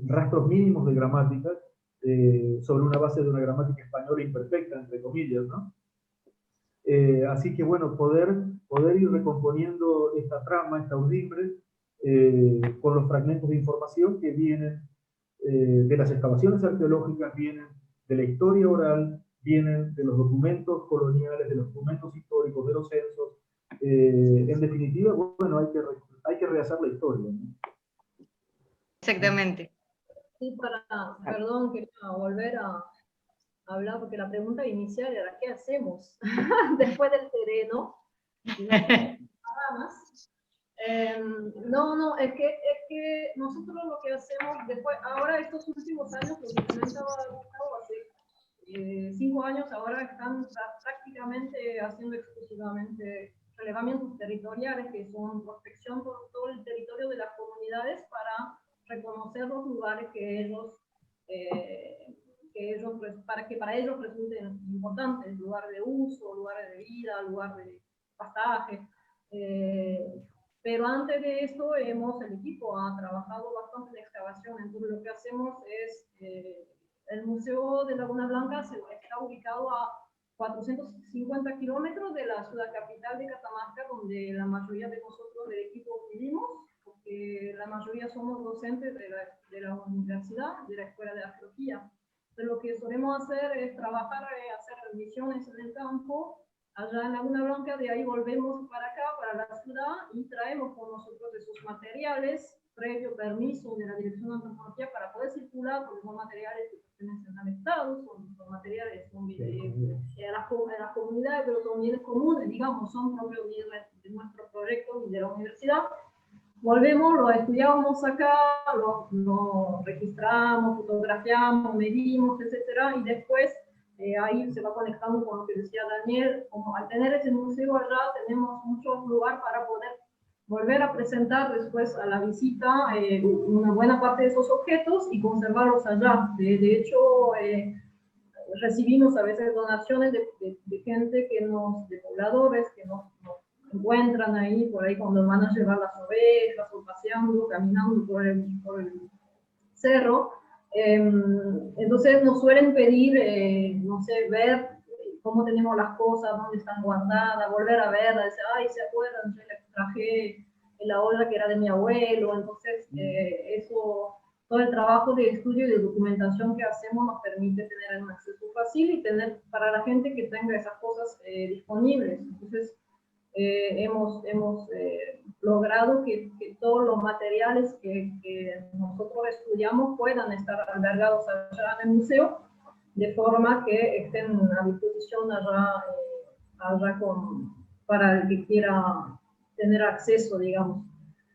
Speaker 7: rastros mínimos de gramáticas sobre una base de una gramática española imperfecta, entre comillas, ¿no? Así que bueno, poder ir recomponiendo esta trama, esta urdimbre, con los fragmentos de información que vienen de las excavaciones arqueológicas, vienen de la historia oral, vienen de los documentos coloniales, de los documentos históricos, de los censos. En definitiva, bueno, hay que rehacer la historia, ¿no?
Speaker 2: Exactamente.
Speaker 8: Sí, perdón, quería volver a hablar, porque la pregunta inicial era ¿qué hacemos después del terreno? Nada más. No, es que nosotros lo que hacemos después, ahora estos últimos años, lo que comentaba hace 5 años, ahora están prácticamente haciendo exclusivamente relevamientos territoriales, que son prospección por todo el territorio de las comunidades para reconocer los lugares que para ellos resulten importantes: lugar de uso, lugares de vida, lugar de pastaje. Pero antes de esto, el equipo ha trabajado bastante en excavación. Entonces lo que hacemos es, el Museo de Laguna Blanca está ubicado a 450 kilómetros de la ciudad capital de Catamarca, donde la mayoría de nosotros del equipo vivimos, porque la mayoría somos docentes de la universidad, de la Escuela de Arqueología. Entonces lo que solemos hacer es trabajar, hacer misiones en el campo, allá en Laguna Blanca, de ahí volvemos para acá, para la ciudad, y traemos con nosotros esos materiales, previo permiso de la Dirección de Antropología para poder circular, porque son materiales que pertenecen al Estado, son materiales a las comunidades, pero son bienes comunes, digamos, son propios de nuestro proyecto y de la universidad. Volvemos, lo estudiamos acá, lo registramos, fotografiamos, medimos, etcétera, y después ahí se va conectando con lo que decía Daniel. Como al tener ese museo allá, tenemos mucho lugar para poder volver a presentar después a la visita una buena parte de esos objetos y conservarlos allá. De hecho, recibimos a veces donaciones de gente de pobladores que nos encuentran ahí, por ahí cuando van a llevar las ovejas, o paseando, caminando por el cerro. Entonces nos suelen pedir, no sé, ver cómo tenemos las cosas, dónde están guardadas, volver a verlas, decir, ay, ¿se acuerdan? Yo les traje la olla que era de mi abuelo. Entonces todo el trabajo de estudio y de documentación que hacemos nos permite tener un acceso fácil y tener para la gente que tenga esas cosas disponibles. Entonces hemos logrado que todos los materiales que nosotros estudiamos puedan estar albergados allá en el museo, de forma que estén a disposición allá para el que quiera tener acceso, digamos,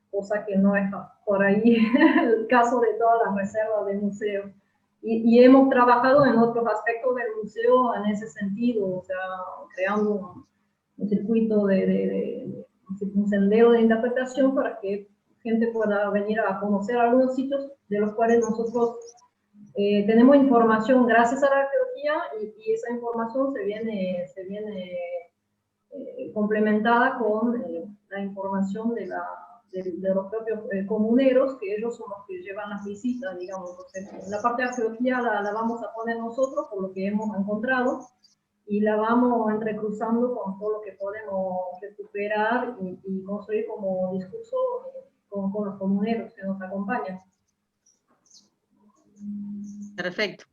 Speaker 8: cosa que no es por ahí el caso de todas las reservas del museo. Y hemos trabajado en otros aspectos del museo en ese sentido, o sea, creando un circuito un sendero de interpretación para que gente pueda venir a conocer algunos sitios de los cuales nosotros tenemos información gracias a la arqueología, y esa información se viene complementada con la información de los propios comuneros, que ellos son los que llevan las visitas, digamos. Entonces, la parte de arqueología la vamos a poner nosotros por lo que hemos encontrado, y la vamos entrecruzando con todo lo que podemos recuperar y construir como discurso con los comuneros que nos acompañan. Perfecto.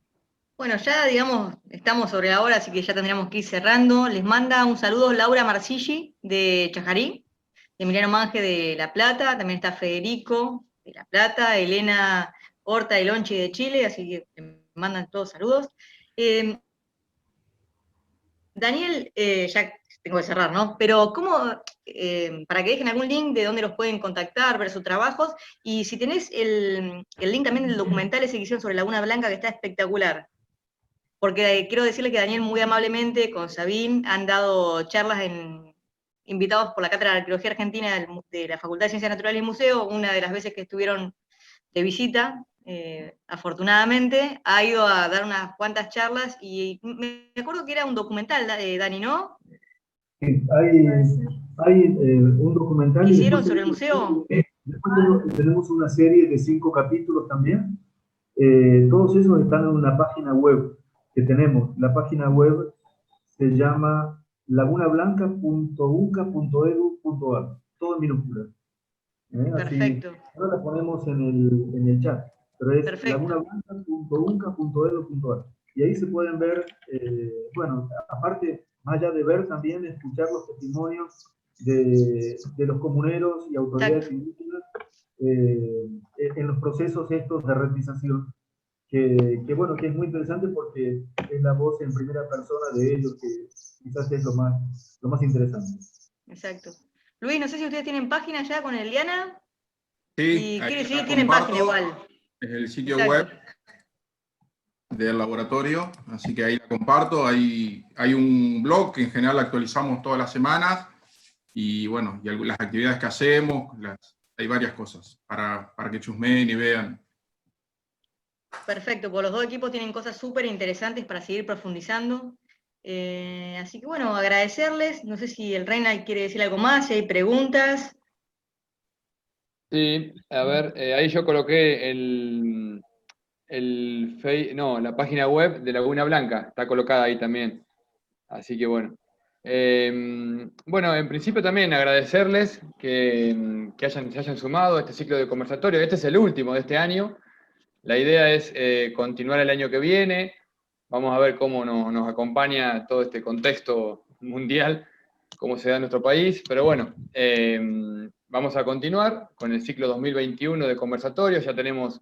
Speaker 8: Bueno, ya digamos, estamos sobre la hora, así que ya tendríamos que ir cerrando. Les manda un saludo Laura Marcilli de Chajarí, Emiliano Mange de La Plata, también está Federico de La Plata, Elena Horta de Lonchi de Chile, así que me mandan todos saludos. Daniel, ya tengo que cerrar, ¿no? Pero ¿cómo, para que dejen algún link de dónde los pueden contactar, ver sus trabajos, y si tenés el link también del documental ese que hicieron sobre Laguna Blanca, que está espectacular? Porque quiero decirle que Daniel muy amablemente con Sabín han dado charlas invitados por la Cátedra de Arqueología Argentina de la Facultad de Ciencias Naturales y Museo, una de las veces que estuvieron de visita, afortunadamente, ha ido a dar unas cuantas charlas, y me acuerdo que era un documental, Dani, ¿no?
Speaker 7: Sí, hay un documental.
Speaker 2: ¿Hicieron sobre el museo?
Speaker 7: Después tenemos una serie de 5 capítulos también. Todos esos están en una página web que tenemos. La página web se llama lagunablanca.unca.edu.ar, todo en minúsculas.
Speaker 2: Perfecto.
Speaker 7: Así, ahora la ponemos en el chat, pero es lagunablanca.unca.edu.ar. Y ahí se pueden ver, bueno, aparte, más allá de ver, también escuchar los testimonios de los comuneros y autoridades indígenas en los procesos estos de retización. Que bueno, que es muy interesante porque es la voz en primera persona de ellos, que quizás es lo más interesante.
Speaker 2: Exacto. Luis, no sé si ustedes tienen página ya con Eliana.
Speaker 3: Sí,
Speaker 2: y quiere decir, tienen página igual.
Speaker 3: Es el sitio web del laboratorio, así que ahí la comparto. Hay un blog que en general actualizamos todas las semanas, y bueno, y las actividades que hacemos, hay varias cosas para que chusmeen y vean.
Speaker 2: Perfecto, pues los dos equipos tienen cosas súper interesantes para seguir profundizando. Así que bueno, agradecerles. No sé si el Reina quiere decir algo más, si hay preguntas.
Speaker 1: Sí, a ver, ahí yo coloqué la página web de Laguna Blanca, está colocada ahí también. Así que bueno. Bueno, en principio también agradecerles que se hayan sumado a este ciclo de conversatorio. Este es el último de este año. La idea es continuar el año que viene. Vamos a ver cómo nos acompaña todo este contexto mundial, como se da en nuestro país, pero bueno, vamos a continuar con el ciclo 2021 de conversatorios. Ya tenemos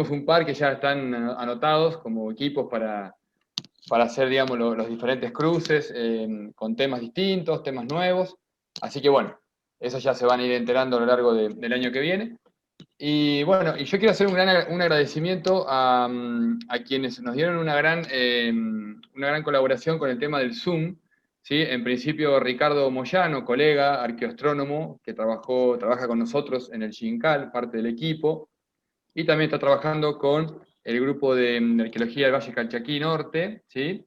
Speaker 1: un par que ya están anotados como equipos para hacer, digamos, los diferentes cruces con temas distintos, temas nuevos. Así que bueno, eso ya se van a ir enterando a lo largo del año que viene. Y bueno, y yo quiero hacer un agradecimiento a quienes nos dieron una gran colaboración con el tema del Zoom. ¿Sí? En principio, Ricardo Moyano, colega, arqueoastrónomo, que trabaja con nosotros en el Xincal, parte del equipo, y también está trabajando con el grupo de arqueología del Valle Calchaquí Norte, ¿sí?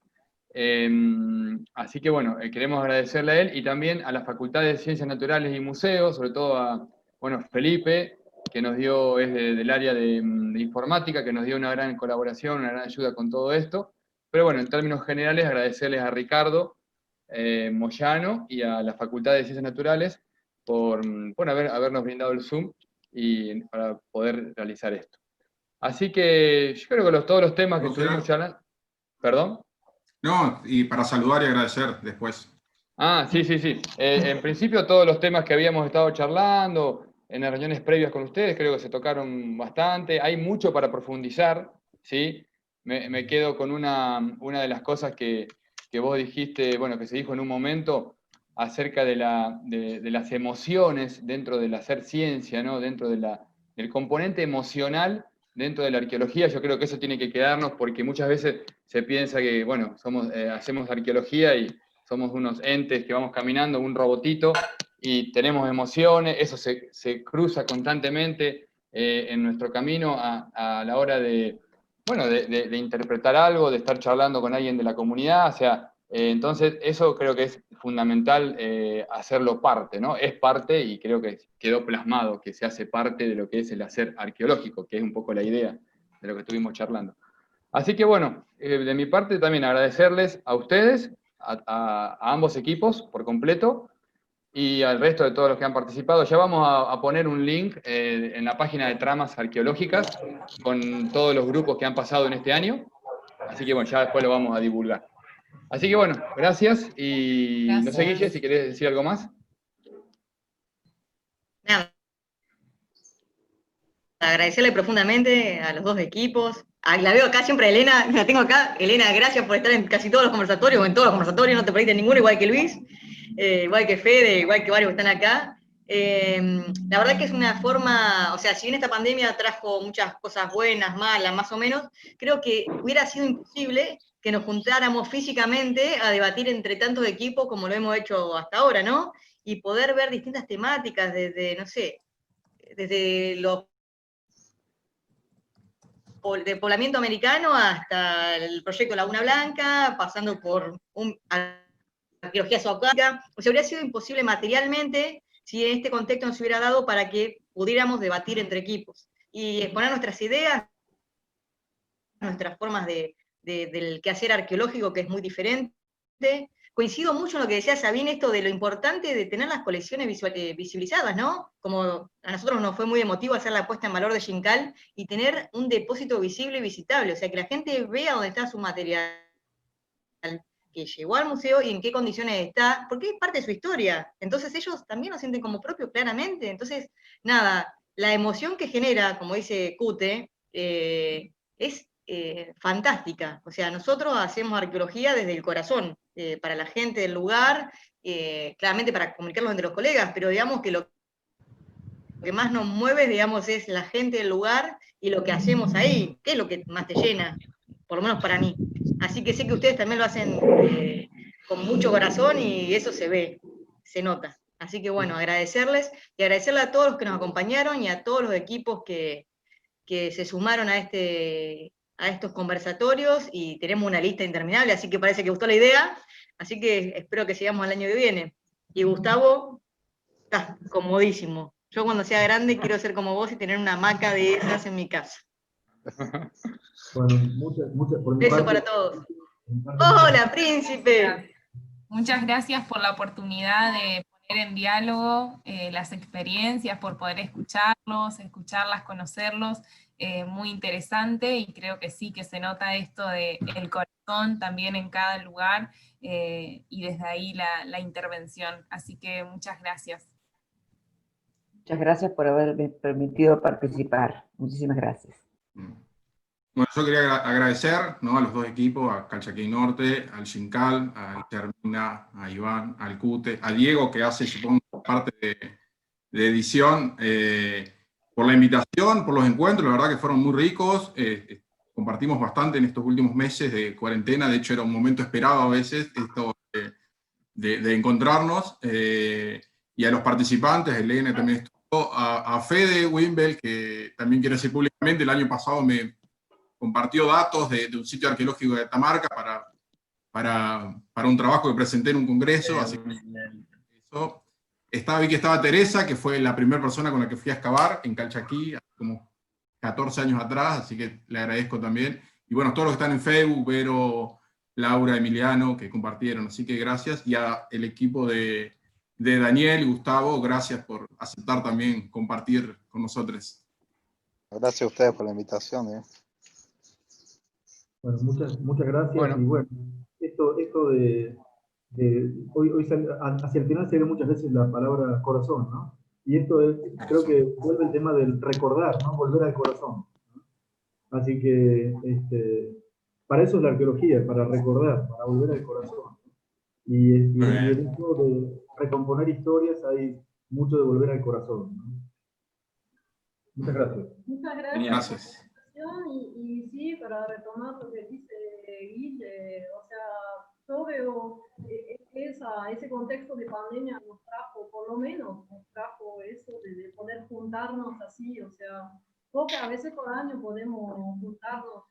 Speaker 1: Así que bueno, queremos agradecerle a él y también a la Facultad de Ciencias Naturales y Museos, sobre todo a, bueno, Felipe, que nos dio, es del área de informática, que nos dio una gran colaboración, una gran ayuda con todo esto. Pero bueno, en términos generales, agradecerles a Ricardo Moyano y a la Facultad de Ciencias Naturales por habernos brindado el Zoom y para poder realizar esto. Así que yo creo que todos los temas que estuvimos charlando... ¿Perdón?
Speaker 3: No, y para saludar y agradecer después.
Speaker 1: Ah, sí. En principio todos los temas que habíamos estado charlando en las reuniones previas con ustedes creo que se tocaron bastante. Hay mucho para profundizar, ¿sí? Me quedo con una de las cosas que vos dijiste, bueno, que se dijo en un momento, acerca de las emociones dentro del hacer ciencia, ¿no? Dentro del componente emocional dentro de la arqueología. Yo creo que eso tiene que quedarnos porque muchas veces se piensa que, bueno, hacemos arqueología y somos unos entes que vamos caminando, un robotito, y tenemos emociones, eso se cruza constantemente en nuestro camino a la hora de interpretar algo, de estar charlando con alguien de la comunidad, o sea, entonces eso creo que es fundamental hacerlo parte, ¿no? Es parte y creo que quedó plasmado, que se hace parte de lo que es el hacer arqueológico, que es un poco la idea de lo que estuvimos charlando. Así que bueno, de mi parte también agradecerles a ustedes, a ambos equipos por completo, y al resto de todos los que han participado. Ya vamos a poner un link en la página de Tramas Arqueológicas con todos los grupos que han pasado en este año. Así que bueno, ya después lo vamos a divulgar. Así que bueno, gracias. Y no sé, Guille, si querés decir algo más.
Speaker 2: Nada. Agradecerle profundamente a los dos equipos. La veo acá siempre, Elena, la tengo acá. Elena, gracias por estar en casi todos los conversatorios, o en todos los conversatorios, no te perdiste ninguno, igual que Luis, igual que Fede, igual que varios que están acá. La verdad que es una forma, o sea, si bien esta pandemia trajo muchas cosas buenas, malas, más o menos, creo que hubiera sido imposible que nos juntáramos físicamente a debatir entre tantos equipos como lo hemos hecho hasta ahora, ¿no? Y poder ver distintas temáticas desde, no sé, desde los de poblamiento americano hasta el proyecto Laguna Blanca, pasando por arqueología zoocálica. O sea, habría sido imposible materialmente si en este contexto nos hubiera dado para que pudiéramos debatir entre equipos y exponer nuestras ideas, nuestras formas del quehacer arqueológico, que es muy diferente. Coincido mucho en lo que decía Sabine, esto de lo importante de tener las colecciones visibilizadas, ¿no? Como a nosotros nos fue muy emotivo hacer la puesta en valor de Xincal y tener un depósito visible y visitable, o sea, que la gente vea dónde está su material, que llegó al museo y en qué condiciones está, porque es parte de su historia. Entonces ellos también lo sienten como propio claramente. Entonces, nada, la emoción que genera, como dice Cute, es fantástica. O sea, nosotros hacemos arqueología desde el corazón, para la gente del lugar, claramente para comunicarlo entre los colegas, pero digamos que lo que más nos mueve, digamos, es la gente del lugar y lo que hacemos ahí, que es lo que más te llena, por lo menos para mí. Así que sé que ustedes también lo hacen con mucho corazón y eso se ve, se nota. Así que bueno, agradecerles y agradecerle a todos los que nos acompañaron y a todos los equipos que se sumaron a estos conversatorios, y tenemos una lista interminable, así que parece que gustó la idea, así que espero que sigamos el año que viene. Y Gustavo, estás comodísimo. Yo cuando sea grande quiero ser como vos y tener una hamaca de esas en mi casa.
Speaker 7: Bueno, muchas por mi
Speaker 2: Beso
Speaker 7: parte.
Speaker 2: para todos. ¡Hola, príncipe!
Speaker 5: Muchas gracias por la oportunidad de poner en diálogo las experiencias, por poder escucharlos, escucharlas, conocerlos. Muy interesante, y creo que sí, que se nota esto de el corazón también en cada lugar, y desde ahí la intervención. Así que muchas gracias.
Speaker 6: Muchas gracias por haberme permitido participar. Muchísimas gracias.
Speaker 3: Bueno, yo quería agradecer, ¿no?, a los dos equipos, a Calchaquí Norte, al Xincal, a Termina, a Iván, al Cute, a Diego, que hace, supongo, parte de edición, por la invitación, por los encuentros. La verdad que fueron muy ricos. Compartimos bastante en estos últimos meses de cuarentena. De hecho, era un momento esperado a veces esto de encontrarnos. Y a los participantes, Elena también estuvo, a Fede Wimbel, que también quiero decir públicamente, el año pasado me compartió datos de un sitio arqueológico de Catamarca para un trabajo que presenté en un congreso, así que eso. Vi que estaba Teresa, que fue la primera persona con la que fui a excavar en Calchaquí, hace como 14 años atrás, así que le agradezco también. Y bueno, todos los que están en Facebook, Vero, Laura, Emiliano, que compartieron, así que gracias. Y al equipo de Daniel y Gustavo, gracias por aceptar también compartir con nosotros.
Speaker 9: Gracias a ustedes por la invitación.
Speaker 7: Bueno, muchas gracias.
Speaker 1: Bueno.
Speaker 7: Y bueno, esto de hoy hacia el final se ve muchas veces la palabra corazón, ¿no? Y esto creo que vuelve el tema del recordar, ¿no? Volver al corazón, ¿no? Así que para eso es la arqueología, para recordar, para volver al corazón. Y el hecho de recomponer historias, hay mucho de volver al corazón, ¿no? Muchas gracias.
Speaker 8: Muchas gracias.
Speaker 3: Gracias.
Speaker 8: Y sí, para retomar lo que dice Guille, o sea, yo veo ese contexto de pandemia nos trajo, por lo menos, nos trajo eso de poder juntarnos así, o sea, pocas veces por año podemos juntarnos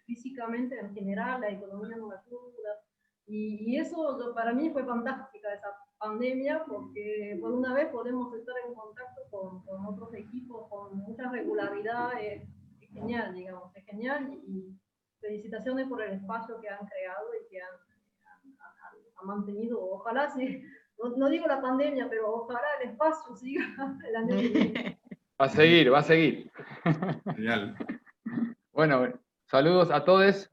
Speaker 8: físicamente en general, la economía no ayuda, y eso para mí fue fantástica esa pandemia, porque por una vez podemos estar en contacto con otros equipos con mucha regularidad. Es genial, digamos, es genial, y felicitaciones por el espacio que han creado y que han mantenido. Ojalá, sí, no digo la pandemia, pero ojalá el espacio siga el año que viene.
Speaker 1: Va a seguir, va a seguir.
Speaker 3: Genial.
Speaker 1: Bueno, saludos a todos.